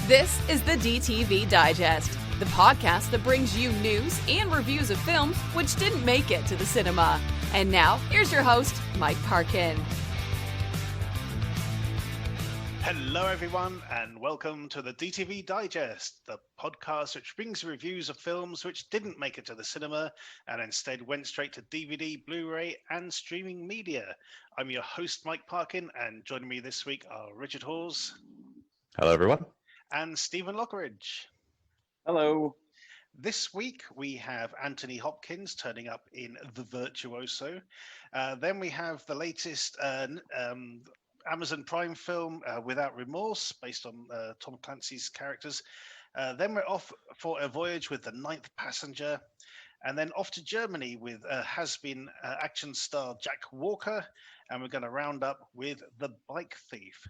This is the DTV Digest, the podcast that brings you news and reviews of films which didn't make it to the cinema. And now, here's your host, Mike Parkin. Hello, everyone, and welcome to the DTV Digest, the podcast which brings reviews of films which didn't make it to the cinema and instead went straight to DVD, Blu-ray, and streaming media. I'm your host, Mike Parkin, and joining me this week are Richard Hawes. Hello, everyone. And Stephen Lockridge. Hello. This week we have Anthony Hopkins turning up in The Virtuoso. Then we have the latest Amazon Prime film, Without Remorse, based on Tom Clancy's characters. Then we're off for a voyage with The Ninth Passenger. And then off to Germany with has-been action star Jack Walker. And we're going to round up with The Bike Thief.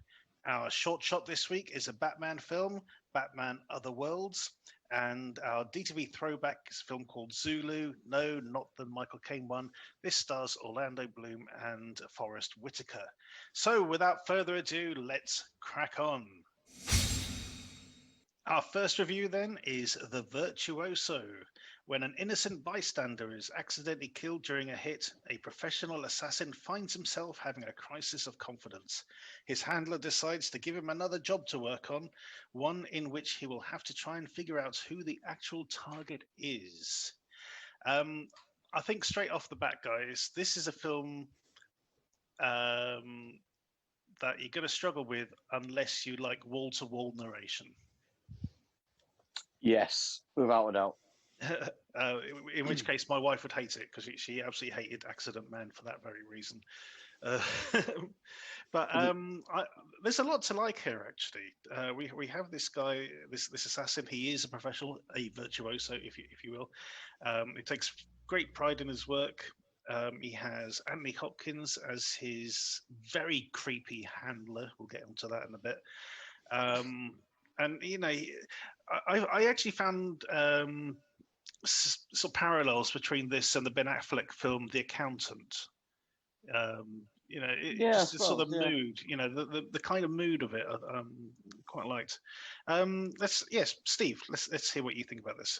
Our short shot this week is a Batman film, Batman Other Worlds, and our DTV throwback is a film called Zulu. No, not the Michael Caine one. This stars Orlando Bloom and Forrest Whitaker. So without further ado, let's crack on. Our first review then is The Virtuoso. When an innocent bystander is accidentally killed during a hit, a professional assassin finds himself having a crisis of confidence. His handler decides to give him another job to work on, one in which he will have to try and figure out who the actual target is. I think straight off the bat, guys, this is a film that you're going to struggle with unless you like wall-to-wall narration. Yes, without a doubt. In which case my wife would hate it because she absolutely hated Accident Man for that very reason. But there's a lot to like here, actually. We have this guy, this assassin. He is a professional, a virtuoso, if you will. He takes great pride in his work. He has Anthony Hopkins as his very creepy handler. We'll get onto that in a bit. And you know, I actually found sort of parallels between this and the Ben Affleck film The Accountant. You know, it's sort of mood, you know, the kind of mood of it I quite liked. Steve, let's hear what you think about this.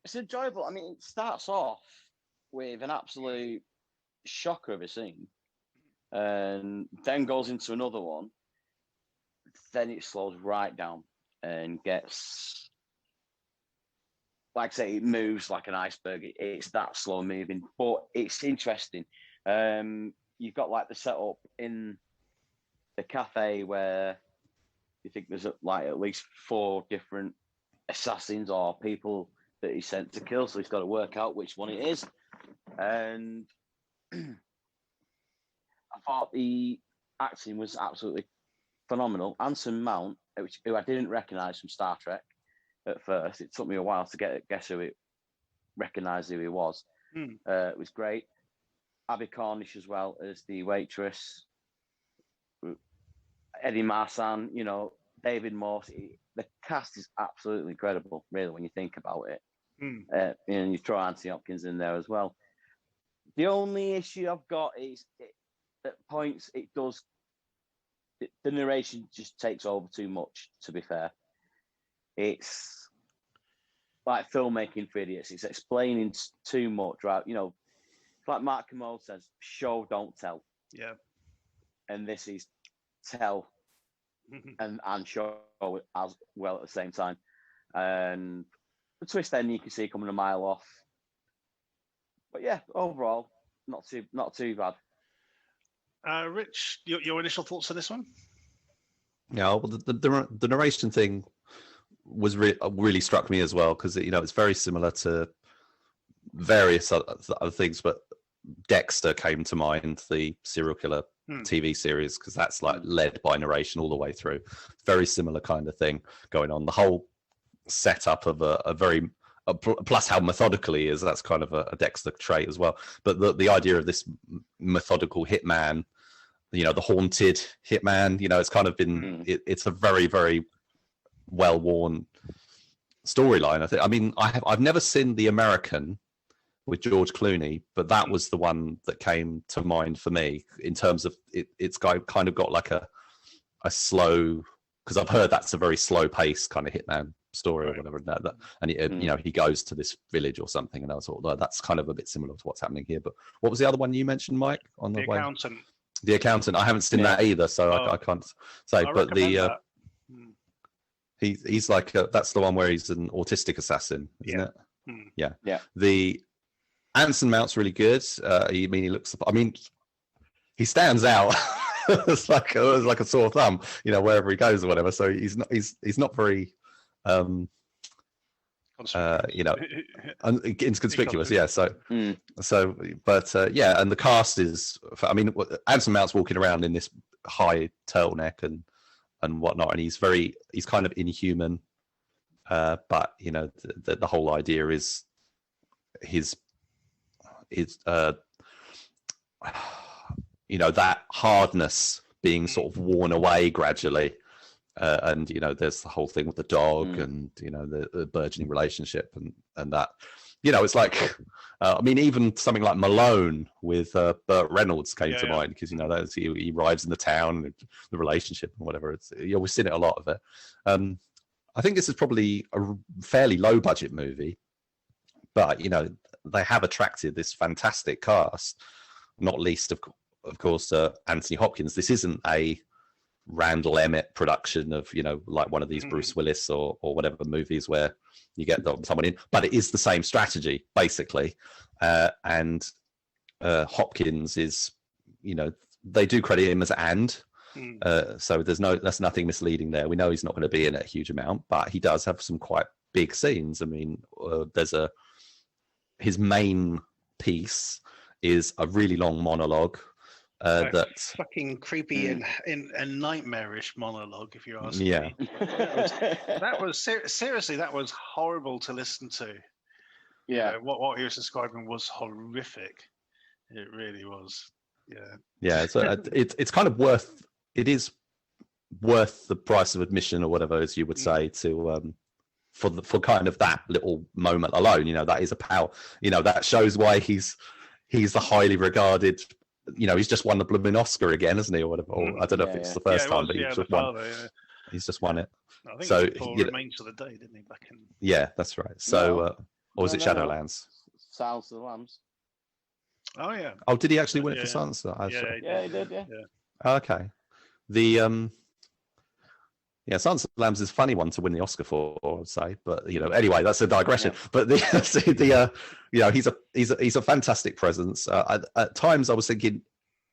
It's enjoyable. I mean, it starts off with an absolute shocker of a scene and then goes into another one. Then it slows right down and gets, like I say, it moves like an iceberg. It's that slow moving, but it's interesting. You've got like the setup in the cafe where you think there's like at least 4 different assassins or people that he's sent to kill. So he's got to work out which one it is. And I thought the acting was absolutely phenomenal. Anson Mount, who I didn't recognise from Star Trek at first. It took me a while to recognise who he was. It was great. Abby Cornish as well as the waitress. Eddie Marsan, you know, David Morse. The cast is absolutely incredible, really, when you think about it. And you throw Anthony Hopkins in there as well. The only issue I've got is at points the narration just takes over too much, to be fair. It's like filmmaking for idiots. It's explaining too much, right? You know, like Mark Kermode says, show, don't tell. Yeah. And this is tell and show as well at the same time. And the twist ending you can see coming a mile off. But yeah, overall, not too bad. Rich, your initial thoughts on this one? Yeah, well, the narration thing was really struck me as well because, you know, it's very similar to various other things, but Dexter came to mind, the serial killer TV series, because that's like led by narration all the way through. Very similar kind of thing going on. The whole setup of a very plus how methodical he is, that's kind of a Dexter trait as well. But the idea of this methodical hitman, you know, the haunted hitman, you know, it's kind of been it's a very, very well-worn storyline. I mean, I've never seen The American with George Clooney, but that was the one that came to mind for me in terms of it's kind of got like a slow because I've heard that's a very slow paced kind of hitman story Right. or whatever. And you know, he goes to this village or something, and I thought, well, that's kind of a bit similar to what's happening here. But what was the other one you mentioned, Mike? On The way, Accountant. The Accountant. I haven't seen that either, so I can't say. I But recommend the that. he's like that's the one where he's an autistic assassin, isn't it? Yeah. The Anson Mount's really good. He looks. I mean, he stands out. It's like a sore thumb, you know, wherever he goes or whatever. So he's not very, you know, inconspicuous. Yeah. So, but yeah, and the cast is. I mean, Anson Mount's walking around in this high turtleneck and whatnot, and he's kind of inhuman. But you know, the whole idea is his you know, that hardness being sort of worn away gradually, and you know, there's the whole thing with the dog and you know the burgeoning relationship and that, you know, it's like I mean, even something like Malone with Burt Reynolds came to mind, because you know that's he arrives in the town and the relationship and whatever. We've seen it a lot of it. I think this is probably a fairly low budget movie, but you know, they have attracted this fantastic cast, not least of course Anthony Hopkins. This isn't a Randall Emmett production of, you know, like one of these Bruce Willis or whatever movies where you get someone in, but it is the same strategy basically. And Hopkins is, you know, they do credit him as so that's nothing misleading there. We know he's not going to be in a huge amount, but he does have some quite big scenes. I mean, his main piece is a really long monologue. That fucking creepy and nightmarish monologue, if you ask me. That was seriously, that was horrible to listen to. Yeah, you know, what he was describing was horrific. It really was. So it's kind of worth the price of admission or whatever, as you would say, to for kind of that little moment alone. You know, that is a power. You know, that shows why he's the highly regarded. You know, he's just won the blooming Oscar again, hasn't he, or whatever? Or, I don't know if it's the first time, but he's just won it. I think so he Remains of the Day, didn't he? Back in... Yeah, that's right. So, or was it Shadowlands? Silence of the Lambs. Oh yeah. Oh, did he actually win it for Silence? Yeah, he did. Yeah. Okay. The Silence of the Lambs is a funny one to win the Oscar for, I would say. But you know, anyway, that's a digression. Yeah. But you know, he's a fantastic presence. At times, I was thinking,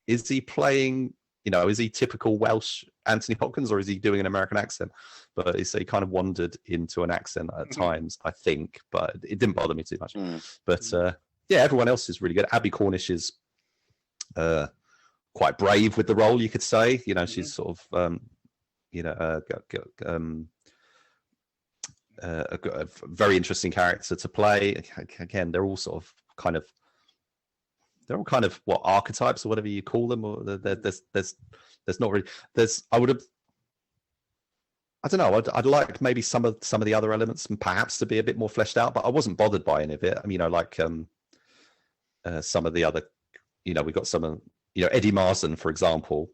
is he playing? You know, is he typical Welsh Anthony Hopkins, or is he doing an American accent? But he kind of wandered into an accent at times, I think. But it didn't bother me too much. But yeah, everyone else is really good. Abby Cornish is quite brave with the role, you could say. You know, she's sort of. You know, a very interesting character to play. Again, they're all kind of what archetypes or whatever you call them. Or there's not really. I don't know. I'd like maybe some of the other elements perhaps to be a bit more fleshed out, but I wasn't bothered by any of it. I mean, you know, like some of the other. You know, we got some of, you know, Eddie Marsan, for example,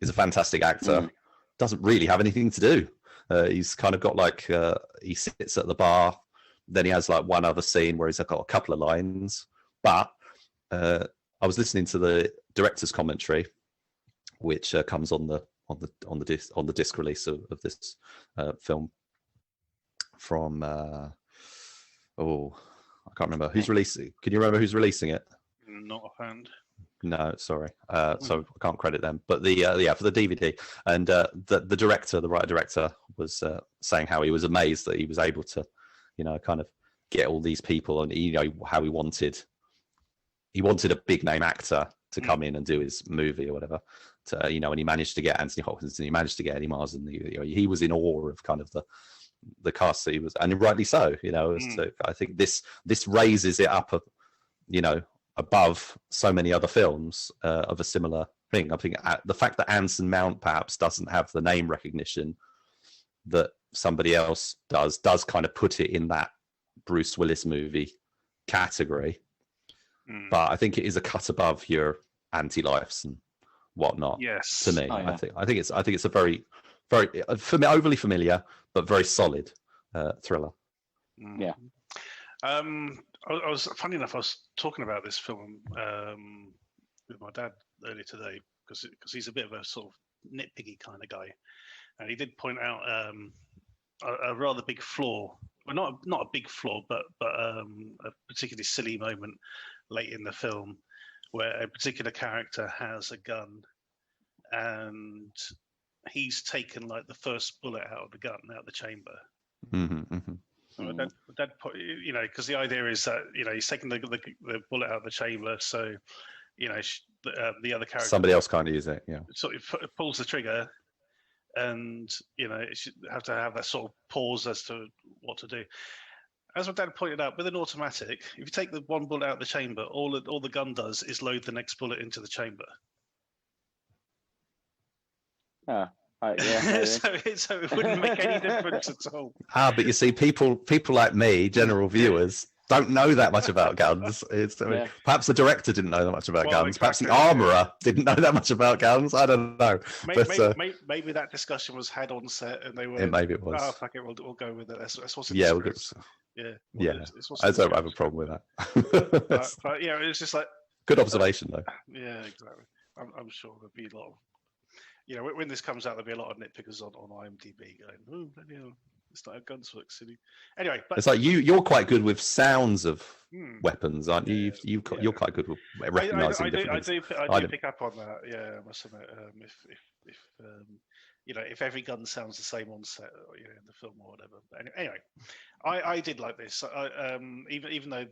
is a fantastic actor. Doesn't really have anything to do. He's kind of got like he sits at the bar, then he has like one other scene where he's got a couple of lines. But I was listening to the director's commentary, which comes on the disc release of this film from I can't remember who's releasing. Can you remember who's releasing it? Not offhand. No, sorry. So I can't credit them. But for the DVD, and the director, the writer director, was saying how he was amazed that he was able to, you know, kind of get all these people, and you know how he wanted a big name actor to come in and do his movie or whatever. To, you know, and he managed to get Anthony Hopkins and he managed to get Eddie Marsan. He was in awe of kind of the cast that he was, and rightly so. You know, so I think this raises it up, you know, above so many other films of a similar thing. I think the fact that Anson Mount perhaps doesn't have the name recognition that somebody else does kind of put it in that Bruce Willis movie category. But I think it is a cut above your Anti-Lifes and whatnot. Yes, to me. I think it's a very very overly familiar, but very solid thriller. Yeah. I was funny enough. I was talking about this film with my dad earlier today because he's a bit of a sort of nitpicky kind of guy, and he did point out a rather big flaw. Well, not a big flaw, but a particularly silly moment late in the film where a particular character has a gun, and he's taken like the first bullet out of the gun, out of the chamber. My dad put, because the idea is that he's taken the bullet out of the chamber, so the other character, somebody else can't use it. Yeah, sort of pulls the trigger, and it should have to have that sort of pause as to what to do. As my dad pointed out, with an automatic, if you take the one bullet out of the chamber, all the gun does is load the next bullet into the chamber. Yeah. Yeah. so it wouldn't make any difference at all. But you see, people like me, general viewers, don't know that much about guns. Perhaps the director didn't know that much about guns. Exactly. Perhaps the armourer didn't know that much about guns. I don't know. Maybe that discussion was had on set, and they were. Maybe it was. Oh, fuck it, we'll go with it. That's what's in yeah, the script. I don't have a problem with that. but yeah, it's just like good observation, though. Yeah, exactly. I'm sure there'll be a lot of, when this comes out, there'll be a lot of nitpickers on IMDb going, "Oh, bloody hell, it's not how guns work, silly." Anyway, but it's like you're quite good with sounds of weapons, aren't you? You're quite good with recognizing different things. I do pick up on that. Yeah, I must admit. If every gun sounds the same on set, in the film or whatever. But anyway, I did like this. Even though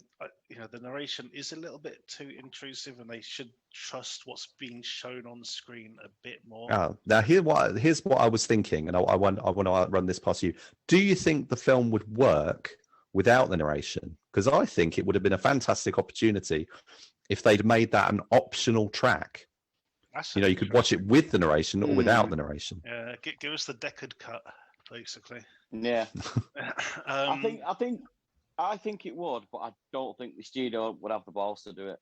the narration is a little bit too intrusive, and they should trust what's being shown on screen a bit more. Now here's what I was thinking, and I want to run this past you. Do you think the film would work without the narration? Because I think it would have been a fantastic opportunity if they'd made that an optional track. You could watch it with the narration or without the narration. Yeah, give us the decade cut, basically. Yeah. I think it would, but I don't think the studio would have the balls to do it.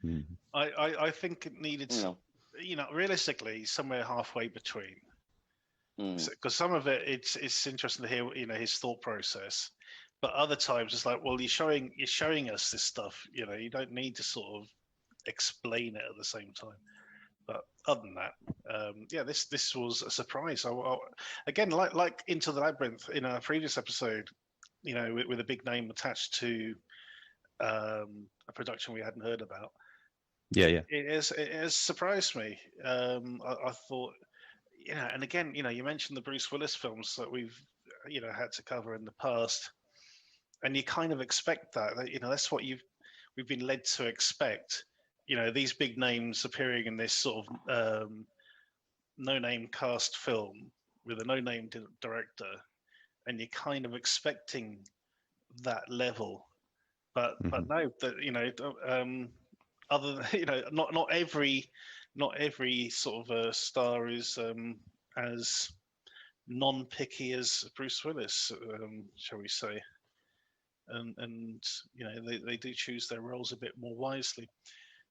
No. I think it needed, realistically, somewhere halfway between. Because some of it's interesting to hear, his thought process, but other times it's like, well, you're showing us this stuff. You don't need to sort of explain it at the same time. But other than that, this was a surprise. Again, like Into the Labyrinth in our previous episode, with a big name attached to a production we hadn't heard about. Yeah. It has surprised me. I thought, and again, you mentioned the Bruce Willis films that we've, had to cover in the past, and you kind of expect that. That's what we've been led to expect. These big names appearing in this sort of no-name cast film with a no-name director, and you're kind of expecting that level, but no, that other than not every sort of star is as non-picky as Bruce Willis, shall we say, and they do choose their roles a bit more wisely.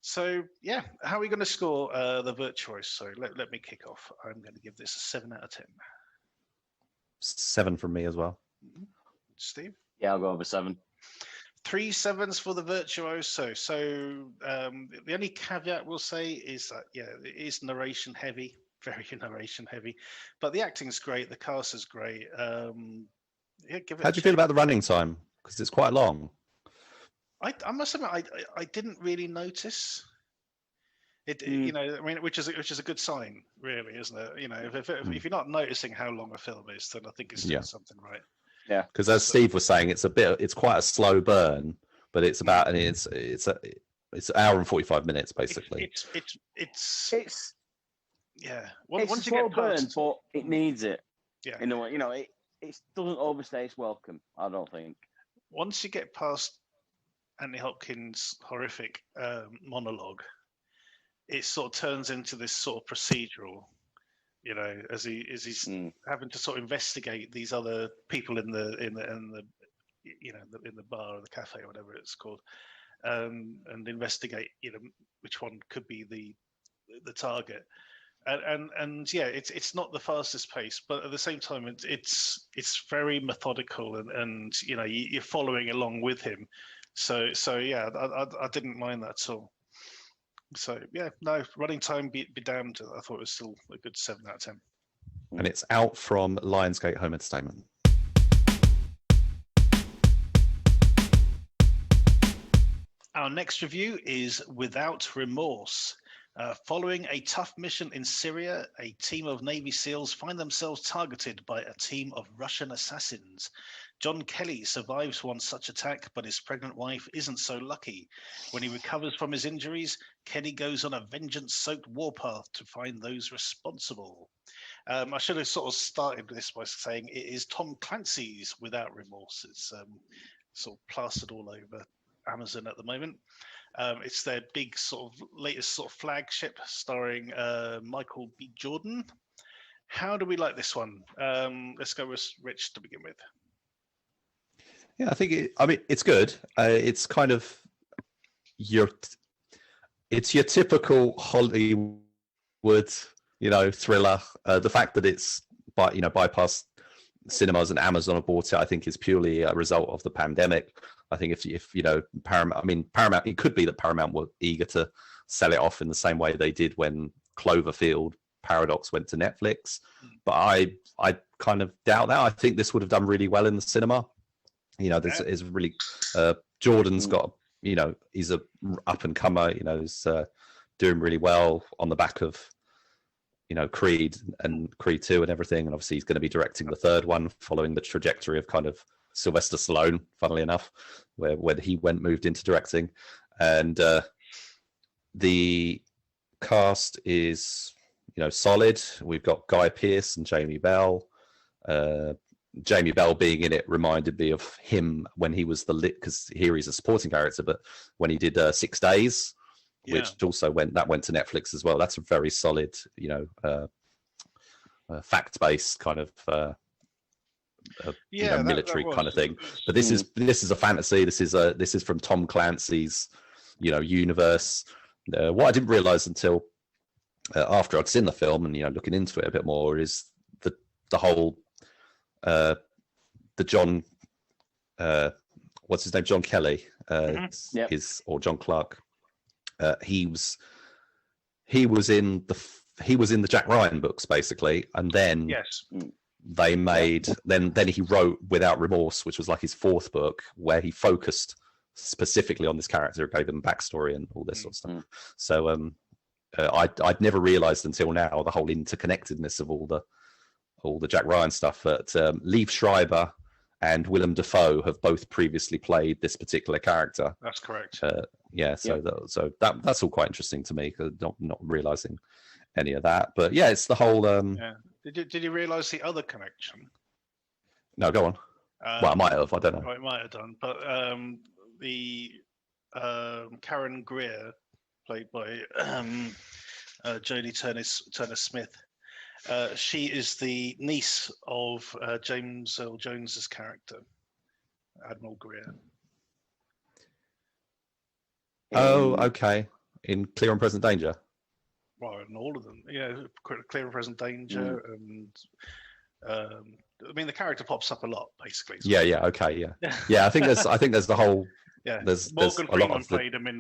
So, yeah, how are we going to score the Virtuoso? Let me kick off. I'm going to give this a 7 out of 10. 7 from me as well. Steve? Yeah, I'll go over 7. 3 7s for the Virtuoso. So, the only caveat we'll say is that, it is narration heavy, very narration heavy, but the acting's great, the cast is great. How do you feel about the running time? Because it's quite long. I must admit, I didn't really notice it. Which is a good sign, really, isn't it? If you're not noticing how long a film is, then I think it's doing something right. Yeah, because as Steve was saying, it's quite a slow burn, but it's about it's an hour and 45 minutes basically. It's it's once a you slow get burn, past, but it needs it. Yeah, in a way, it doesn't overstay its welcome. I don't think. Once you get past Anthony Hopkins' horrific monologue, it sort of turns into this sort of procedural, as he's having to sort of investigate these other people in the bar or the cafe or whatever it's called, and investigate which one could be the target. and yeah, it's not the fastest pace, but at the same time, it's very methodical, and you know you're following along with him. So yeah, I didn't mind that at all. So yeah, no, running time be damned. I thought it was still a good 7 out of 10. And it's out from Lionsgate Home Entertainment. Our next review is Without Remorse. Following a tough mission in Syria, a team of Navy SEALs find themselves targeted by a team of Russian assassins. John Kelly survives one such attack, but his pregnant wife isn't so lucky. When he recovers from his injuries, Kelly goes on a vengeance-soaked warpath to find those responsible. I should have sort of started this by saying it is Tom Clancy's Without Remorse. It's sort of plastered all over Amazon at the moment. It's their big sort of latest sort of flagship, starring Michael B. Jordan. How do we like this one? Let's go with Rich to begin with. Yeah, I think it's good. It's kind of your typical Hollywood, thriller. The fact that it's bypassed cinemas and Amazon have bought it, I think, is purely a result of the pandemic. I think if Paramount, it could be that Paramount were eager to sell it off in the same way they did when Cloverfield Paradox went to Netflix. But I kind of doubt that. I think this would have done really well in the cinema. This is really Jordan's got, he's a up and comer. He's doing really well on the back of Creed and Creed 2 and everything, and obviously he's going to be directing the third one, following the trajectory of kind of Sylvester Stallone, funnily enough, where he moved into directing. And the cast is solid. We've got Guy Pearce and Jamie Bell. Jamie Bell being in it reminded me of him when he was because here he's a supporting character, but when he did 6 Days, which also went to Netflix as well. That's a very solid, fact-based kind of military kind of thing. But this is a fantasy. This is from Tom Clancy's universe. What I didn't realize until after I'd seen the film and looking into it a bit more is the whole the John what's his name, John Kelly or John Clark. He was in the Jack Ryan books basically, and then they made then he wrote Without Remorse, which was like his fourth book, where he focused specifically on this character, gave him a backstory and all this sort of stuff. So I'd never realized until now the whole interconnectedness of all the Jack Ryan stuff. But Liev Schreiber and Willem Dafoe have both previously played this particular character. That's correct. That's all quite interesting to me, because not realizing any of that. But yeah, it's the whole. Did you realize the other connection? No, go on. Well, I might have. I don't know. It might have done, but the Karen Greer, played by Jodie Turner Smith. She is the niece of James Earl Jones's character, Admiral Greer. Oh, okay. In Clear and Present Danger. Well, in all of them, Clear and Present Danger, and the character pops up a lot, basically. So. Yeah. Okay. Yeah. I think there's the whole. Yeah. There's Morgan a lot Freeman of played him in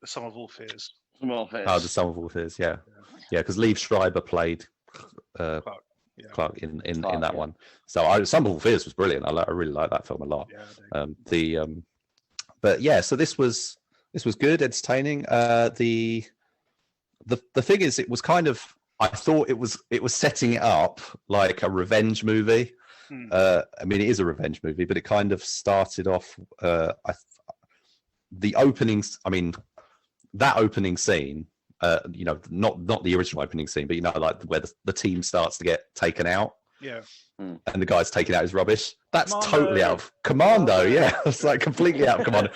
The Sum of All Fears. The Sum of All Fears. Yeah. Because Liev Schreiber played Clark in that one. So Sum of All Fears was brilliant. I really like that film a lot. Yeah, but yeah, so this was good, entertaining. The thing is, it was kind of, I thought it was setting it up like a revenge movie. It is a revenge movie, but it kind of started off the openings. That opening scene, not the original opening scene, but like where the team starts to get taken out. Yeah. And the guy's taking out his rubbish. That's totally out of Commando. Yeah, it's like completely out of Commando.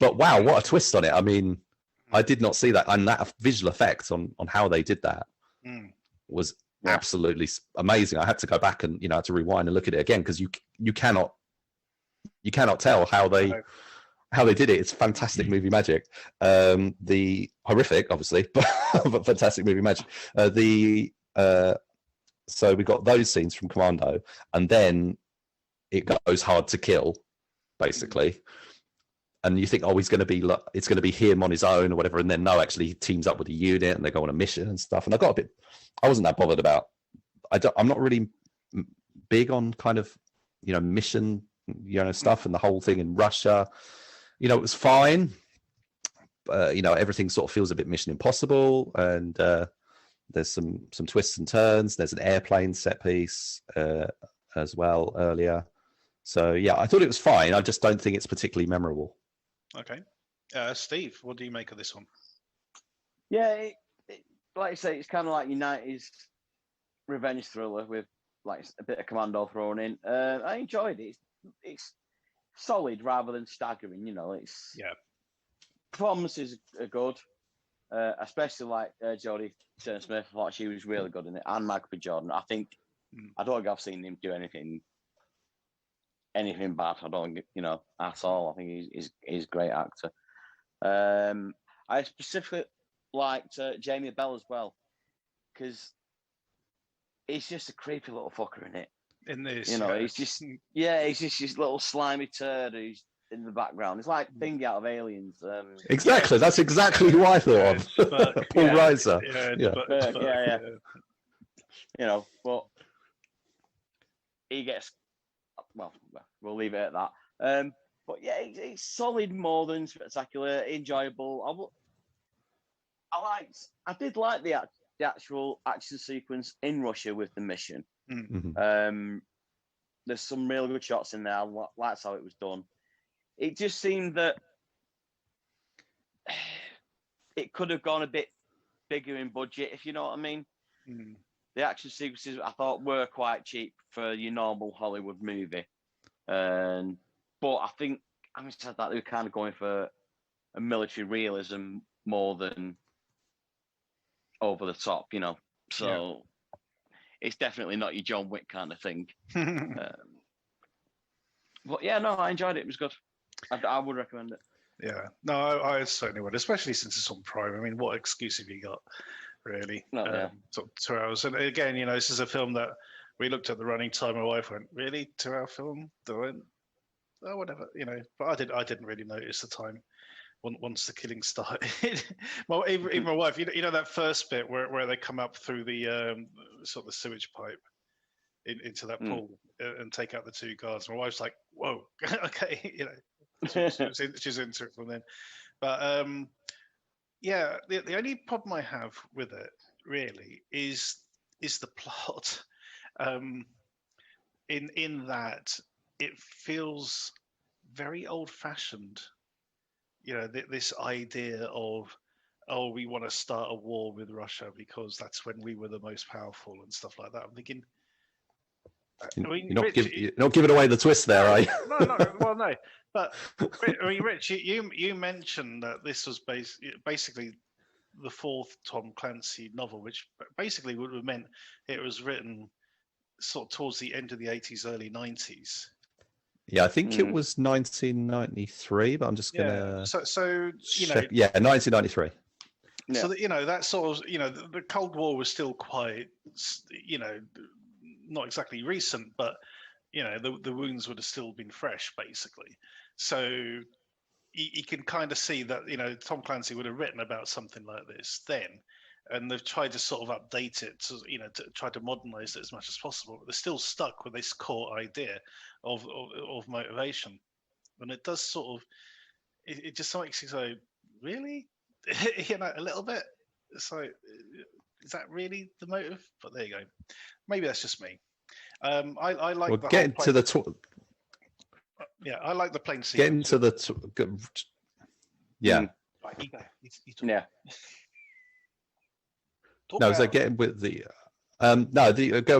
But wow, what a twist on it. I did not see that, and that visual effect on how they did that was absolutely amazing. I had to go back and had to rewind and look at it again, because you cannot tell how how they did it. It's fantastic movie magic. The horrific, obviously, but fantastic movie magic. So we got those scenes from Commando, and then it goes hard to kill, basically. And you think, oh, it's going to be him on his own or whatever, and then no, actually, he teams up with a unit and they go on a mission and stuff. And I wasn't that bothered about. I'm not really big on kind of, mission, stuff and the whole thing in Russia. It was fine. Everything sort of feels a bit Mission Impossible, and there's some twists and turns. There's an airplane set piece as well earlier. So yeah, I thought it was fine. I just don't think it's particularly memorable. Okay. Steve, what do you make of this one? Yeah, like you say, it's kind of like United's revenge thriller with like a bit of Commando thrown in. I enjoyed it. It's solid rather than staggering. It's performances are good, especially like Jodie Turner-Smith. I thought she was really good in it, and Michael B. Jordan. I think I don't think I've seen him do anything bad. I don't think at all. I think he's a great actor. I specifically liked Jamie Bell as well, because he's just a creepy little fucker in it. In this, he's just this little slimy turd who's in the background. It's like Thingy out of Aliens. Exactly, that's exactly who I thought of. Paul Reiser. But he gets. Well, we'll leave it at that. But yeah, it's solid, more than spectacular, enjoyable. I did like the actual action sequence in Russia with the mission. Mm-hmm. There's some really good shots in there. I liked how it was done. It just seemed that it could have gone a bit bigger in budget, if you know what I mean. The action sequences I thought were quite cheap for your normal Hollywood movie. But I think, having said that, they were kind of going for a military realism more than over the top, So it's definitely not your John Wick kind of thing. But yeah, no, I enjoyed it. It was good. I would recommend it. Yeah, no, I certainly would, especially since it's on Prime. I mean, what excuse have you got, really? Sort of 2 hours. And again, this is a film that we looked at the running time. My wife went, "Really, 2 hour film?" I went, "Oh, whatever," But I didn't really notice the time once the killing started. Well, even my wife, that first bit where they come up through the sort of the sewage pipe into that pool and take out the two guards. My wife's like, "Whoa, okay," she's into it from then. But the only problem I have with it really is the plot. In that it feels very old-fashioned. This idea of, oh, we want to start a war with Russia because that's when we were the most powerful and stuff like that. I'm thinking, you're not giving away the twist there, are you? No. Well, no. But Rich, you mentioned that this was basically the fourth Tom Clancy novel, which basically would have meant it was written sort of towards the end of the 80s, early 90s. Yeah, I think it was 1993, but I'm just gonna. So check. Yeah, 1993. Yeah. So that sort of the Cold War was still quite not exactly recent, but the wounds would have still been fresh, basically. So you can kind of see that Tom Clancy would have written about something like this then, and they've tried to sort of update it to to try to modernize it as much as possible. But they're still stuck with this core idea of motivation, and it does sort of it just makes you go, really, a little bit. So is that really the motive? But there you go. Maybe that's just me. I like. Well, getting to the. Yeah, I like the plane scene. Getting to the. Yeah. Right, yeah. No, so getting with the.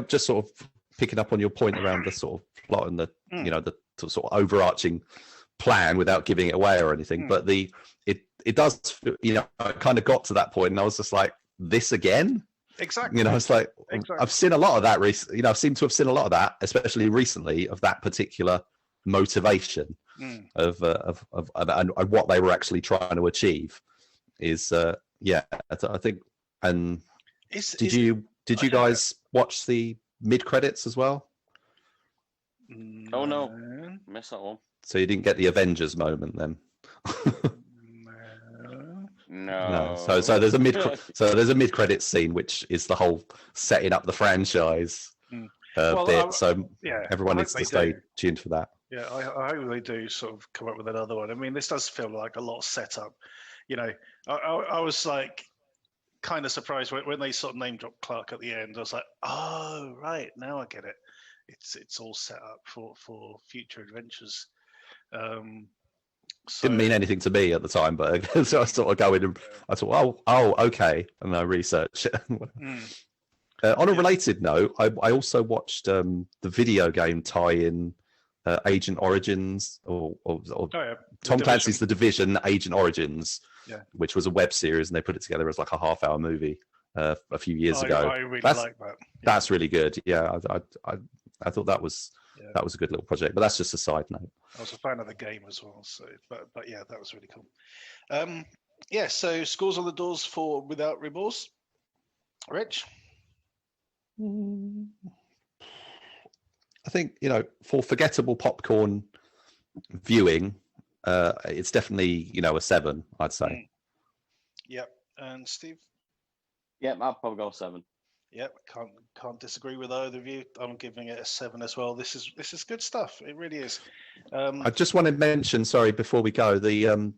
Just sort of picking up on your point around the sort of plot and the the sort of overarching plan without giving it away or anything. But it does, I kind of got to that point and I was just like, this again? Exactly. It's like, I've seen a lot of that recently. I seem to have seen a lot of that, especially recently, of that particular motivation of and what they were actually trying to achieve is I think. And did you guys watch the mid credits as well? Oh no, missed that one. So you didn't get the Avengers moment then? No. So there's a mid credits scene which is the whole setting up the franchise bit. Everyone needs to stay tuned for that. Yeah, I hope they do sort of come up with another one. I mean, this does feel like a lot of setup. You know, I was like kind of surprised when they sort of name dropped Clark at the end. I was like, oh right, now I get it. It's all set up for future adventures. Didn't mean anything to me at the time, but so I sort of go in and I thought, oh, okay, and I researched it. On a related note, I also watched the video game tie-in Agent Origins, or Tom Clancy's The Division Agent Origins, which was a web series, and they put it together as like a half-hour movie a few years ago. I really like that. That's really good. Yeah, I thought that was a good little project, but that's just a side note. I was a fan of the game as well, so but yeah, that was really cool. So scores on the doors for Without Remorse. Rich? I think, for forgettable popcorn viewing, it's definitely, a 7, I'd say. Yep. And Steve? Yep, I'll probably go 7. Yep, can't disagree with either of you. I'm giving it a 7 as well. This is good stuff. It really is. I just want to mention, sorry, before we go, the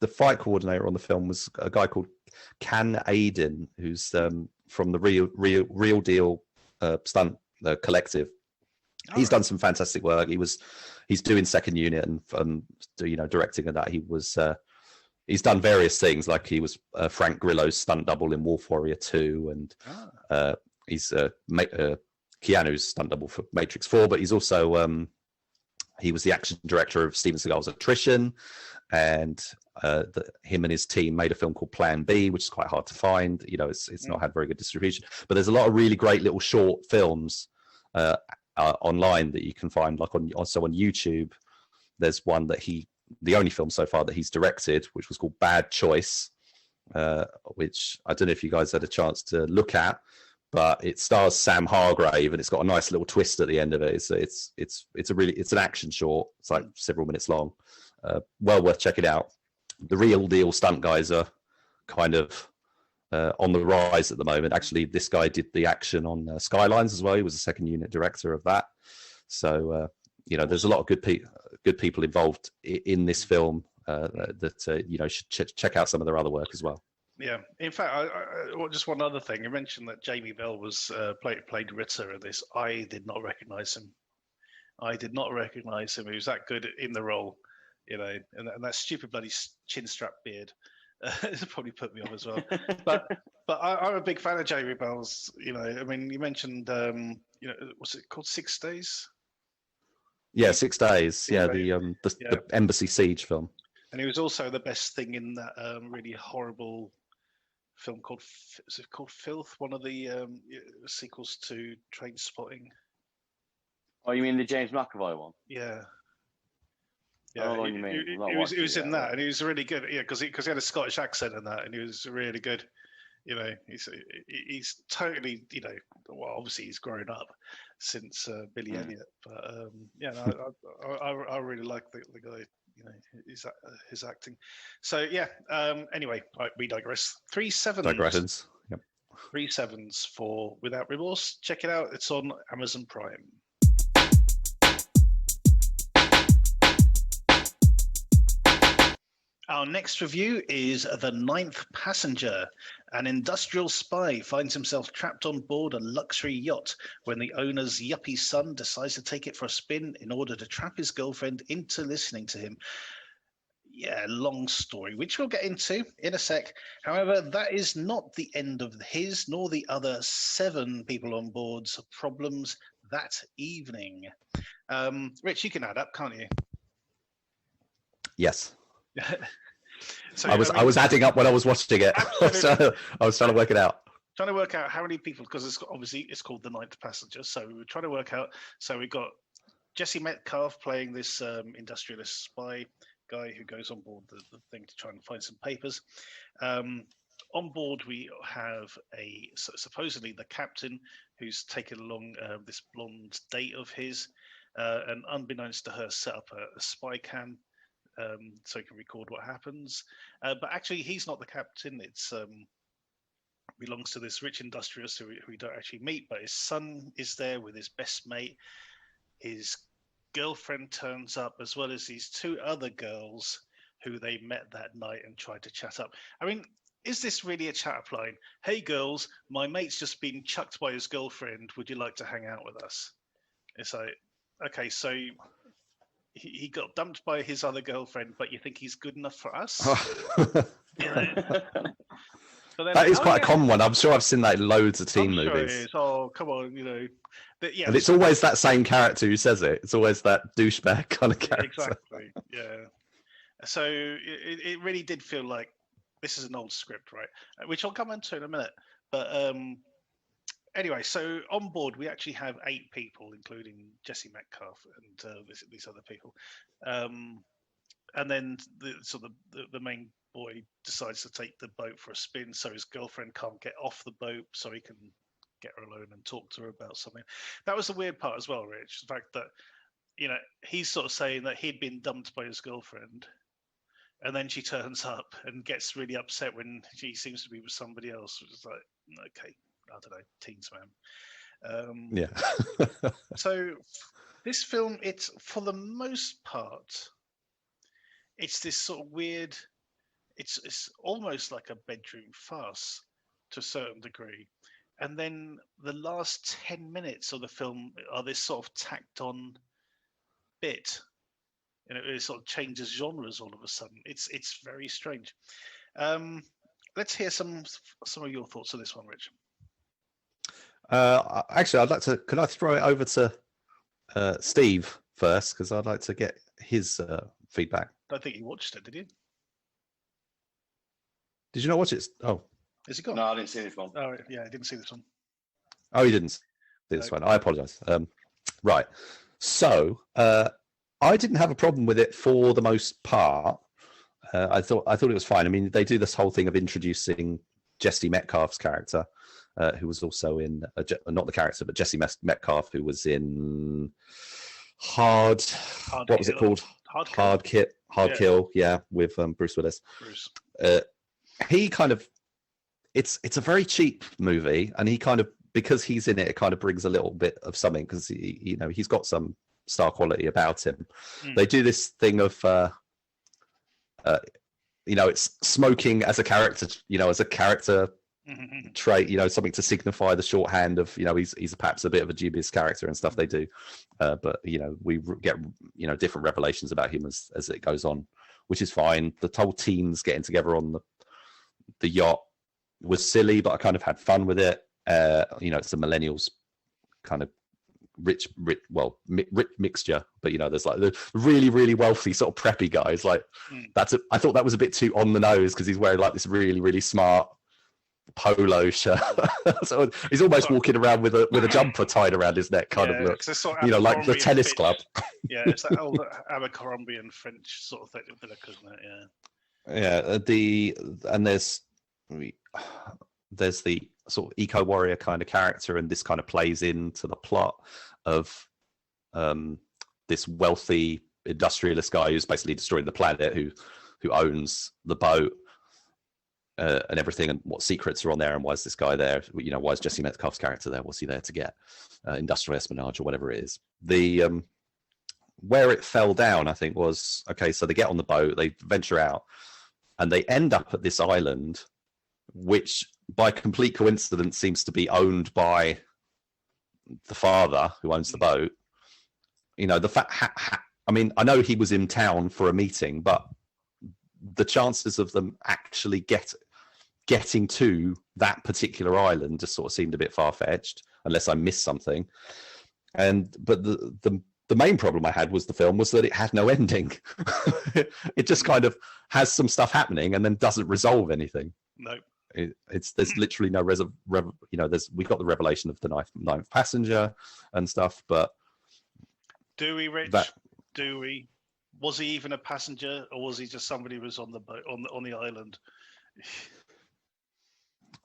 fight coordinator on the film was a guy called Can Aiden, who's from the Real Deal Stunt Collective. He's done some fantastic work. He's doing Second Unit and directing and that. He's done various things, like he was Frank Grillo's stunt double in Wolf Warrior 2, and he's Keanu's stunt double for Matrix 4. But he's also he was the action director of Steven Seagal's Attrition, and him and his team made a film called Plan B, which is quite hard to find. It's not had very good distribution, but there's a lot of really great little short films online that you can find, like also on YouTube. There's one that the only film so far that he's directed, which was called Bad Choice, which I don't know if you guys had a chance to look at, but it stars Sam Hargrave and it's got a nice little twist at the end of it. It's an action short. It's like several minutes long. Well worth checking out. The Real Deal stunt guys are kind of on the rise at the moment. Actually, this guy did the action on Skylines as well. He was a Second Unit director of that. So there's a lot of good people involved in this film that should check out some of their other work as well. Yeah, in fact, I just one other thing. You mentioned that Jamie Bell was played Ritter in this. I did not recognize him. He was that good in the role, and that stupid bloody chin strap beard. It's probably put me off as well. But I'm a big fan of Jamie Bell's. You mentioned what's it called, 6 Days? Yeah, 6 Days. Yeah, the Embassy Siege film. And he was also the best thing in that really horrible film called Filth? One of the sequels to Trainspotting. Oh, you mean the James McAvoy one? Yeah. Yeah, he was in that, and he was really good. Yeah, because he had a Scottish accent in that, and he was really good. He's totally, obviously he's grown up since Billy Elliot, but I really like the guy. His acting. So anyway, we digress. 3 7s. Digressions. Yep. 3 7s for Without Remorse. Check it out. It's on Amazon Prime. Our next review is The Ninth Passenger. An industrial spy finds himself trapped on board a luxury yacht when the owner's yuppie son decides to take it for a spin in order to trap his girlfriend into listening to him. Yeah, long story, which we'll get into in a sec. However, that is not the end of his nor the other 7 people on board's problems that evening. Rich, you can add up, can't you? Yes. So, I was adding up when I was watching it. I was trying to work it out. Trying to work out how many people, because it's called The Ninth Passenger. So we were trying to work out. So we got Jesse Metcalf playing this industrialist spy guy who goes on board the thing to try and find some papers. On board, we have supposedly the captain who's taken along this blonde date of his, and unbeknownst to her, set up a spy cam so he can record what happens. But actually, he's not the captain. It's belongs to this rich industrialist who we don't actually meet, but his son is there with his best mate. His girlfriend turns up, as well as these two other girls who they met that night and tried to chat up. I mean, is this really a chat up line? Hey girls, my mate's just been chucked by his girlfriend. Would you like to hang out with us? It's like, okay, so he got dumped by his other girlfriend, but you think he's good enough for us? You know? That is quite a common one. I'm sure I've seen that in loads of teen sure movies. it is. Oh, come on, you know. Yeah, and it's always that same character who says it. It's always that douchebag kind of character. Exactly, yeah. So it really did feel like this is an old script, right? Which I'll come into in a minute. But anyway, so on board, we actually have 8 people, including Jesse Metcalf and these other people. And then the main boy decides to take the boat for a spin, so his girlfriend can't get off the boat, so he can get her alone and talk to her about something. That was the weird part as well, Rich. The fact that, you know, he's sort of saying that he'd been dumped by his girlfriend, and then she turns up and gets really upset when she seems to be with somebody else. It's like, okay, I don't know, teens, man. Yeah. So this film, it's for the most part, it's this sort of weird. It's almost like a bedroom farce to a certain degree. And then the last 10 minutes of the film are this sort of tacked on bit. You know, it sort of changes genres all of a sudden. It's very strange. Let's hear some of your thoughts on this one, Rich. Actually, I'd like to. Can I throw it over to Steve first, because I'd like to get his feedback. I don't think you watched it, did you? Did you not watch it? Oh, is it gone? No, I didn't see this one. Oh, yeah, I didn't see this one. Oh, you didn't see this one. I apologise. Right. So I didn't have a problem with it for the most part. I thought it was fine. I mean, they do this whole thing of introducing Jesse Metcalf's character, who was also in not the character, but Jesse Metcalf, who was in Hard. What was it called? Hard Kill. Yeah, with Bruce Willis. He kind of, it's a very cheap movie, and he kind of, because he's in it, it kind of brings a little bit of something, because he's got some star quality about him. They do this thing of it's smoking as a character, trait, something to signify the shorthand of, he's perhaps a bit of a dubious character and stuff they do. But we get different revelations about him as it goes on, which is fine. The whole teens getting together on the yacht was silly, but I kind of had fun with it. It's a millennials kind of rich mixture, but there's like the really, really wealthy sort of preppy guys. Like I thought that was a bit too on the nose, because he's wearing like this really, really smart polo shirt. So he's almost walking around with a jumper tied around his neck, kind of look. Sort of like the tennis club. Yeah, it's that old Abercrombie and French sort of thing, isn't it? Yeah. Yeah, and there's the sort of eco warrior kind of character, and this kind of plays into the plot of this wealthy industrialist guy who's basically destroying the planet, who owns the boat and everything, and what secrets are on there, and why is this guy there? Why is Jesse Metcalf's character there? What's he there to get? Industrial espionage or whatever it is. The where it fell down, I think, was okay. So they get on the boat, they venture out, and they end up at this island, which by complete coincidence seems to be owned by the father who owns the boat. The fact, I mean, I know he was in town for a meeting, but the chances of them actually getting to that particular island just sort of seemed a bit far-fetched, unless I missed something. But the main problem I had was the film was that it had no ending. It just kind of has some stuff happening and then doesn't resolve anything. No. There's literally no we got the revelation of the ninth passenger and stuff, but Do we, Rich? That Do we? Was he even a passenger, or was he just somebody who was on the boat on the island?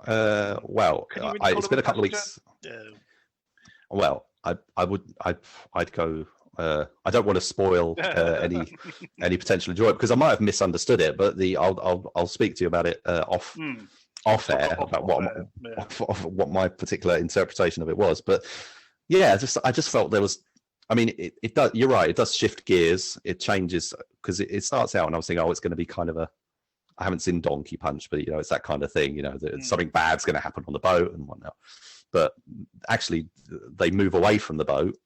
well, Can you really call it's him been a a couple of passenger? weeks. Well, I'd go. I don't want to spoil any potential enjoyment because I might have misunderstood it. But I'll speak to you about it off air about what my particular interpretation of it was. But yeah, I just felt there was. I mean, it does. You're right. It does shift gears. It changes because it starts out, and I was thinking, oh, it's going to be kind of a. I haven't seen Donkey Punch, but it's that kind of thing. That something bad's going to happen on the boat and whatnot. But actually, they move away from the boat.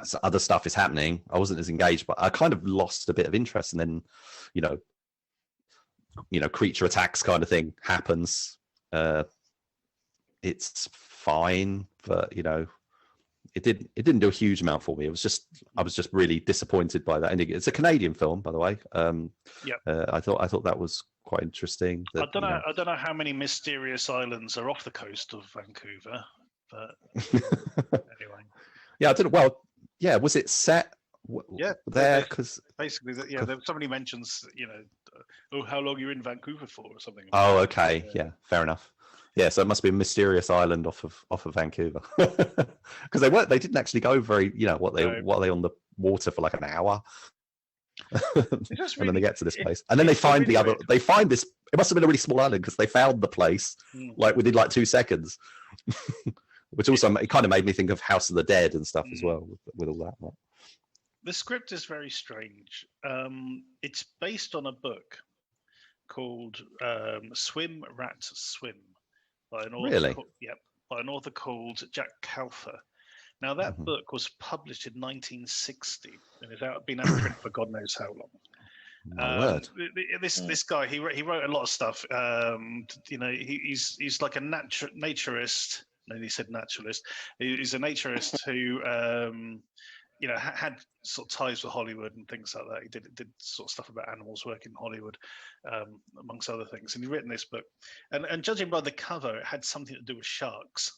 So other stuff is happening. I wasn't as engaged, but I kind of lost a bit of interest. And then, creature attacks kind of thing happens. It's fine, but it didn't do a huge amount for me. I was just really disappointed by that ending. It's a Canadian film, by the way. I thought that was quite interesting. I don't know how many mysterious islands are off the coast of Vancouver, but anyway. Yeah, I don't know. Well, yeah, was it set? There because basically, somebody mentions, how long you're in Vancouver for, or something. Oh, okay, yeah, fair enough. Yeah, so it must be a mysterious island off of Vancouver, because they didn't actually go very, what they on the water for like an hour, and then they get to this place, and then they find they find this. It must have been a really small island because they found the place like within like 2 seconds, which also it kind of made me think of House of the Dead and stuff as well with all that. Right? The script is very strange. It's based on a book called Swim Rat Swim by an author. By an author called Jack Calfer. Now that book was published in 1960 and has been out of print for God knows how long. My word. This guy he wrote a lot of stuff. He's like a naturist. No, he said naturalist. He's a naturist who had sort of ties with Hollywood and things like that. He did sort of stuff about animals, work in Hollywood, amongst other things. And he'd written this book, and judging by the cover, it had something to do with sharks.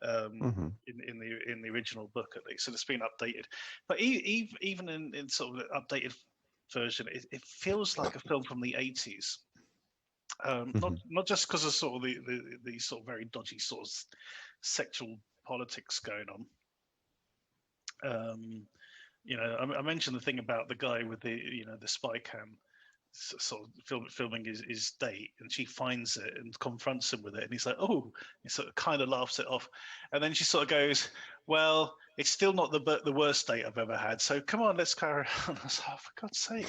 In the original book at least, so it's been updated. But even in sort of the updated version, it feels like a film from the 80s. Not just because of sort of the sort of very dodgy sort of sexual politics going on. I mentioned the thing about the guy with the spy cam sort of filming his date, and she finds it and confronts him with it, and he's like, oh, he sort of kind of laughs it off, and then she sort of goes, well, it's still not the worst date I've ever had, so come on, let's carry on. I was like, oh, for God's sake.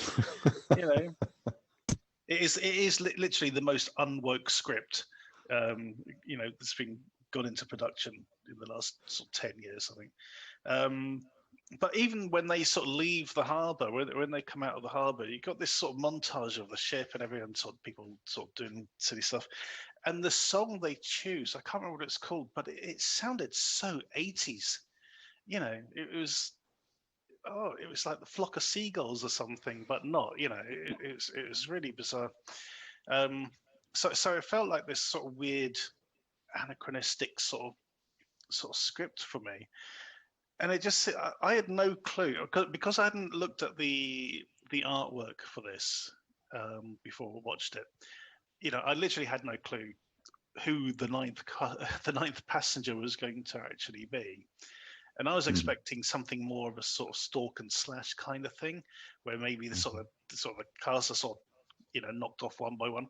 It is literally the most unwoke script that's been gone into production in the last sort of 10 years, I think. But even when they sort of leave the harbour, when they come out of the harbour, you've got this sort of montage of the ship and everyone people sort of doing silly stuff. And the song they choose, I can't remember what it's called, but it sounded so 80s. It was like the Flock of Seagulls or something, but not. It was really bizarre. So it felt like this sort of weird, anachronistic sort of script for me. And I had no clue because I hadn't looked at the artwork for this before I watched it. I literally had no clue who the ninth passenger was going to actually be, and I was expecting something more of a sort of stalk and slash kind of thing, where maybe the sort of cars are sort of knocked off one by one.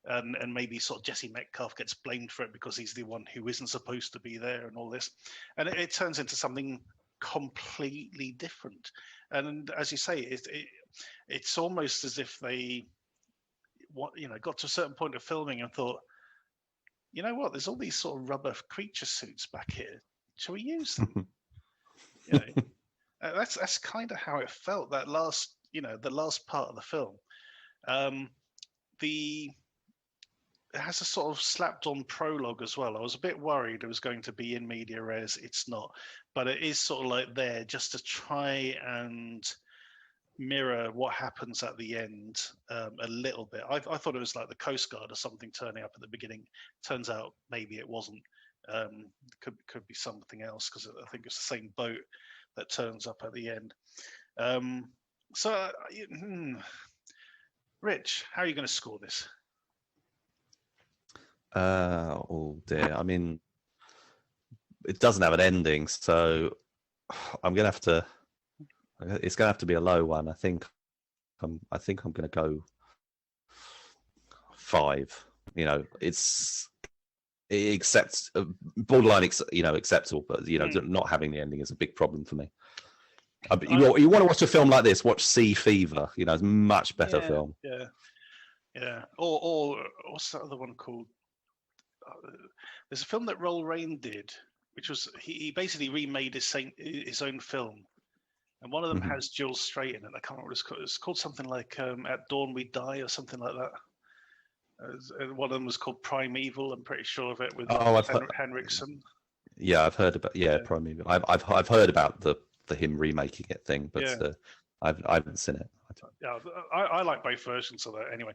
And maybe sort of Jesse Metcalf gets blamed for it because he's the one who isn't supposed to be there and all this. And it turns into something completely different. And as you say, it's almost as if they got to a certain point of filming and thought, you know what, there's all these sort of rubber creature suits back here. Shall we use them? That's kind of how it felt, that last part of the film. It has a sort of slapped on prologue as well. I was a bit worried it was going to be in media res. It's not, but it is sort of like there just to try and mirror what happens at the end a little bit. I thought it was like the Coast Guard or something turning up at the beginning. Turns out maybe it wasn't. Could be something else because I think it's the same boat. that turns up at the end. So, Rich, how are you going to score this? Oh dear. I mean, it doesn't have an ending, so I'm gonna have to. It's gonna have to be a low one. I think I'm gonna go 5. You know, it accepts borderline, acceptable, but not having the ending is a big problem for me. You want to watch a film like this? Watch Sea Fever. It's a much better film. Yeah. Or what's that other one called? There's a film that Roll Rain did, which was he basically remade his own film, and one of them has Jill Strait in it. I can't remember what it's called. It's called something like At Dawn We Die or something like that. One of them was called Primeval. I'm pretty sure of it with Henriksen. Yeah, I've heard about Primeval. I've heard about the him remaking it thing, but I haven't seen it. Yeah, I like both versions of that. Anyway,